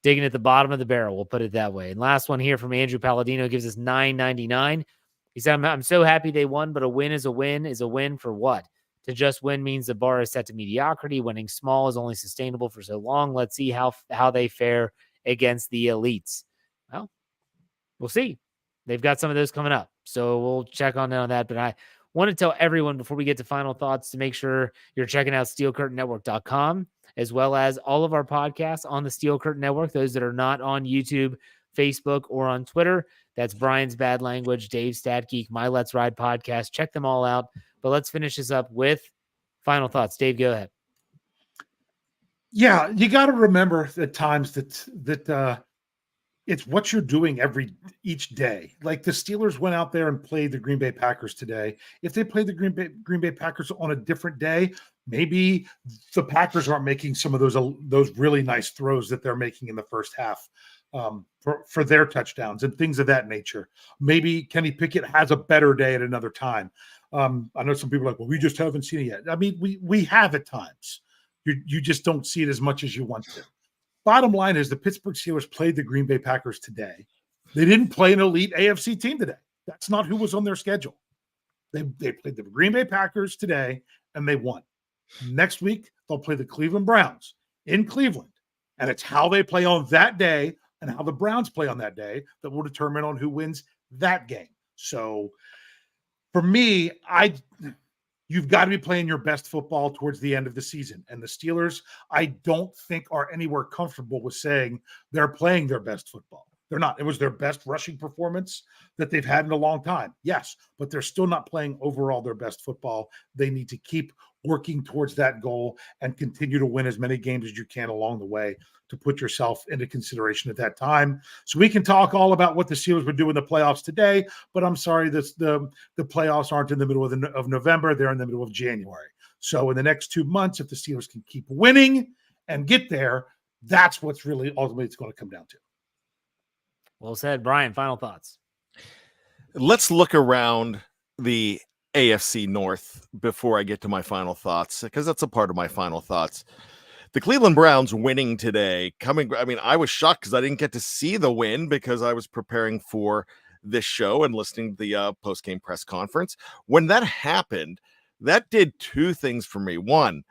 Speaker 3: digging at the bottom of the barrel, we'll put it that way. And last one here from Andrew Palladino gives us $9.99. He said, I'm so happy they won, but a win is a win. Is a win for what? To just win means the bar is set to mediocrity. Winning small is only sustainable for so long. Let's see how they fare against the elites. Well, we'll see. They've got some of those coming up. So we'll check on that. But I want to tell everyone before we get to final thoughts to make sure you're checking out SteelCurtainNetwork.com, as well as all of our podcasts on the Steel Curtain Network, those that are not on YouTube, Facebook, or on Twitter. That's Brian's Bad Language, Dave's Stat Geek, My Let's Ride podcast. Check them all out. But let's finish this up with final thoughts. Dave, go ahead.
Speaker 4: Yeah, you got to remember at times that it's what you're doing each day. Like the Steelers went out there and played the Green Bay Packers today. If they played the Green Bay Packers on a different day, maybe the Packers aren't making some of those really nice throws that they're making in the first half for their touchdowns and things of that nature. Maybe Kenny Pickett has a better day at another time. I know some people are like, well, we just haven't seen it yet. I mean, we have at times. You just don't see it as much as you want to. Bottom line is the Pittsburgh Steelers played the Green Bay Packers today. They didn't play an elite AFC team today. That's not who was on their schedule. They played the Green Bay Packers today, and they won. Next week, they'll play the Cleveland Browns in Cleveland. And it's how they play on that day and how the Browns play on that day that will determine on who wins that game. So for me, you've got to be playing your best football towards the end of the season. And the Steelers, I don't think are anywhere comfortable with saying they're playing their best football. They're not. It was their best rushing performance that they've had in a long time. Yes, but they're still not playing overall their best football. They need to keep working towards that goal and continue to win as many games as you can along the way to put yourself into consideration at that time. So we can talk all about what the Steelers would do in the playoffs today, but I'm sorry, the playoffs aren't in the middle of November. They're in the middle of January. So in the next 2 months, if the Steelers can keep winning and get there, that's what's really ultimately it's going to come down to.
Speaker 3: Well said. Brian, final thoughts.
Speaker 5: Let's look around the AFC North before I get to my final thoughts, because that's a part of my final thoughts. The Cleveland Browns winning today, I was shocked because I didn't get to see the win because I was preparing for this show and listening to the post-game press conference. When that happened, that did 2 things for me. One,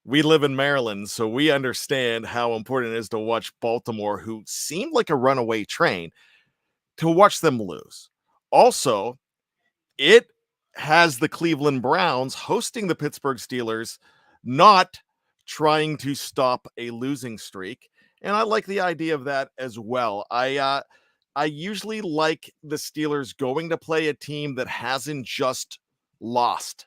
Speaker 5: we live in Maryland, so we understand how important it is to watch Baltimore, who seemed like a runaway train, to watch them lose. Also, it has the Cleveland Browns hosting the Pittsburgh Steelers, not trying to stop a losing streak. And I like the idea of that as well. I usually like the Steelers going to play a team that hasn't just lost.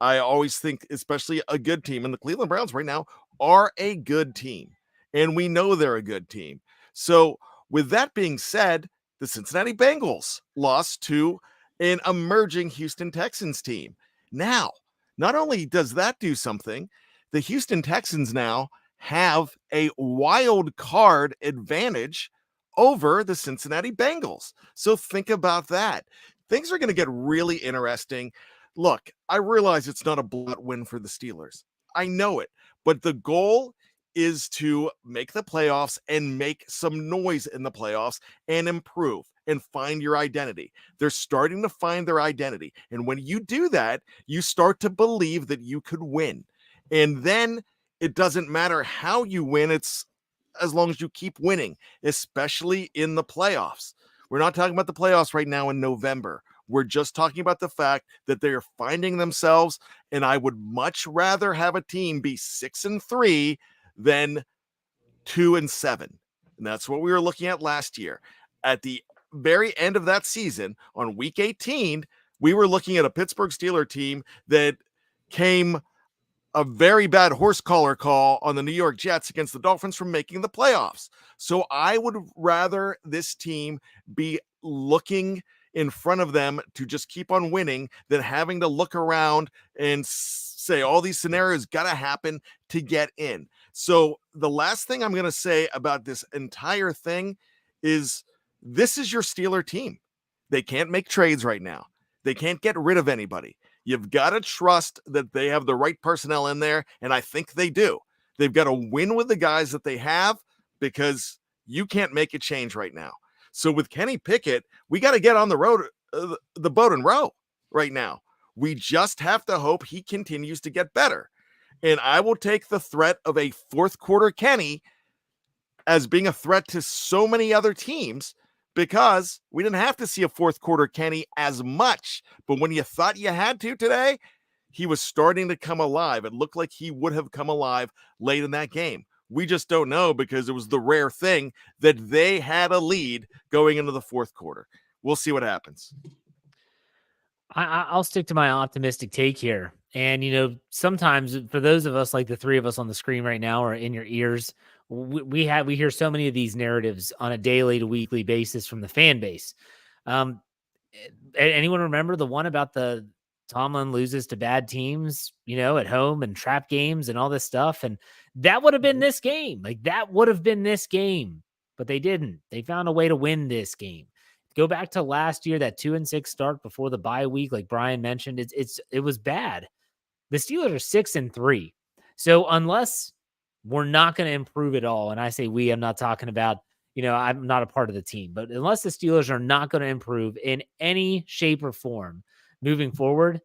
Speaker 5: I always think, especially a good team, and the Cleveland Browns right now are a good team, and we know they're a good team. So with that being said, the Cincinnati Bengals lost to an emerging Houston Texans team. Now, not only does that do something, the Houston Texans now have a wild card advantage over the Cincinnati Bengals. So think about that. Things are going to get really interesting. Look, I realize it's not a blowout win for the Steelers. I know it, but the goal is to make the playoffs and make some noise in the playoffs and improve and find your identity. They're starting to find their identity. And when you do that, you start to believe that you could win. And then it doesn't matter how you win. It's as long as you keep winning, especially in the playoffs. We're not talking about the playoffs right now in November. We're just talking about the fact that they're finding themselves, and I would much rather have a team be 6-3 than 2-7. And that's what we were looking at last year. At the very end of that season, on week 18, we were looking at a Pittsburgh Steelers team that came a very bad horse collar call on the New York Jets against the Dolphins from making the playoffs. So I would rather this team be looking in front of them to just keep on winning than having to look around and say all these scenarios got to happen to get in. So the last thing I'm going to say about this entire thing is this is your Steeler team. They can't make trades right now. They can't get rid of anybody. You've got to trust that they have the right personnel in there, and I think they do. They've got to win with the guys that they have because you can't make a change right now. So with Kenny Pickett, we got to get on the road, the boat and row right now. We just have to hope he continues to get better. And I will take the threat of a fourth quarter Kenny as being a threat to so many other teams because we didn't have to see a fourth quarter Kenny as much. But when you thought you had to today, he was starting to come alive. It looked like he would have come alive late in that game. We just don't know because it was the rare thing that they had a lead going into the fourth quarter. We'll see what happens.
Speaker 3: I'll stick to my optimistic take here. And, you know, sometimes for those of us, like the three of us on the screen right now or in your ears, we hear so many of these narratives on a daily to weekly basis from the fan base. Anyone remember the one about the Tomlin loses to bad teams, you know, at home and trap games and all this stuff? And that would have been this game. Like that would have been this game, but they didn't. They found a way to win this game. Go back to last year, that 2-6 start before the bye week, like Brian mentioned, it was bad. The Steelers are 6-3. So unless we're not going to improve at all, and I say we, I'm not talking about, you know, I'm not a part of the team, but unless the Steelers are not going to improve in any shape or form moving forward,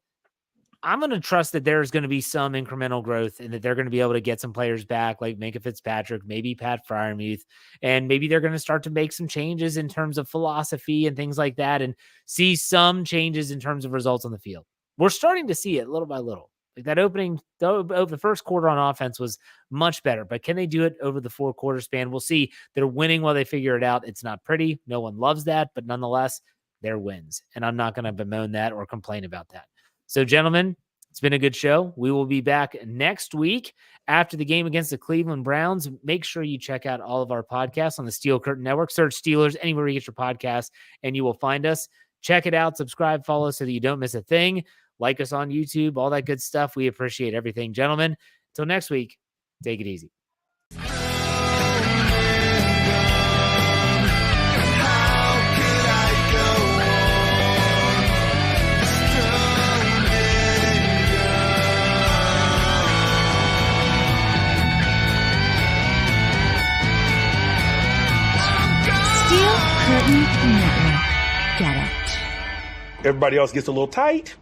Speaker 3: I'm going to trust that there's going to be some incremental growth and that they're going to be able to get some players back like Minkah Fitzpatrick, maybe Pat Freiermuth, and maybe they're going to start to make some changes in terms of philosophy and things like that and see some changes in terms of results on the field. We're starting to see it little by little. Like that opening, the first quarter on offense was much better, but can they do it over the 4-quarter span? We'll see. They're winning while they figure it out. It's not pretty. No one loves that, but nonetheless, they're wins. And I'm not going to bemoan that or complain about that. So, gentlemen, it's been a good show. We will be back next week after the game against the Cleveland Browns. Make sure you check out all of our podcasts on the Steel Curtain Network. Search Steelers anywhere you get your podcast, and you will find us. Check it out. Subscribe, follow so that you don't miss a thing. Like us on YouTube, all that good stuff. We appreciate everything, gentlemen. Until next week, take it easy.
Speaker 1: Steel Curtain Network. Get it.
Speaker 2: Everybody else gets a little tight.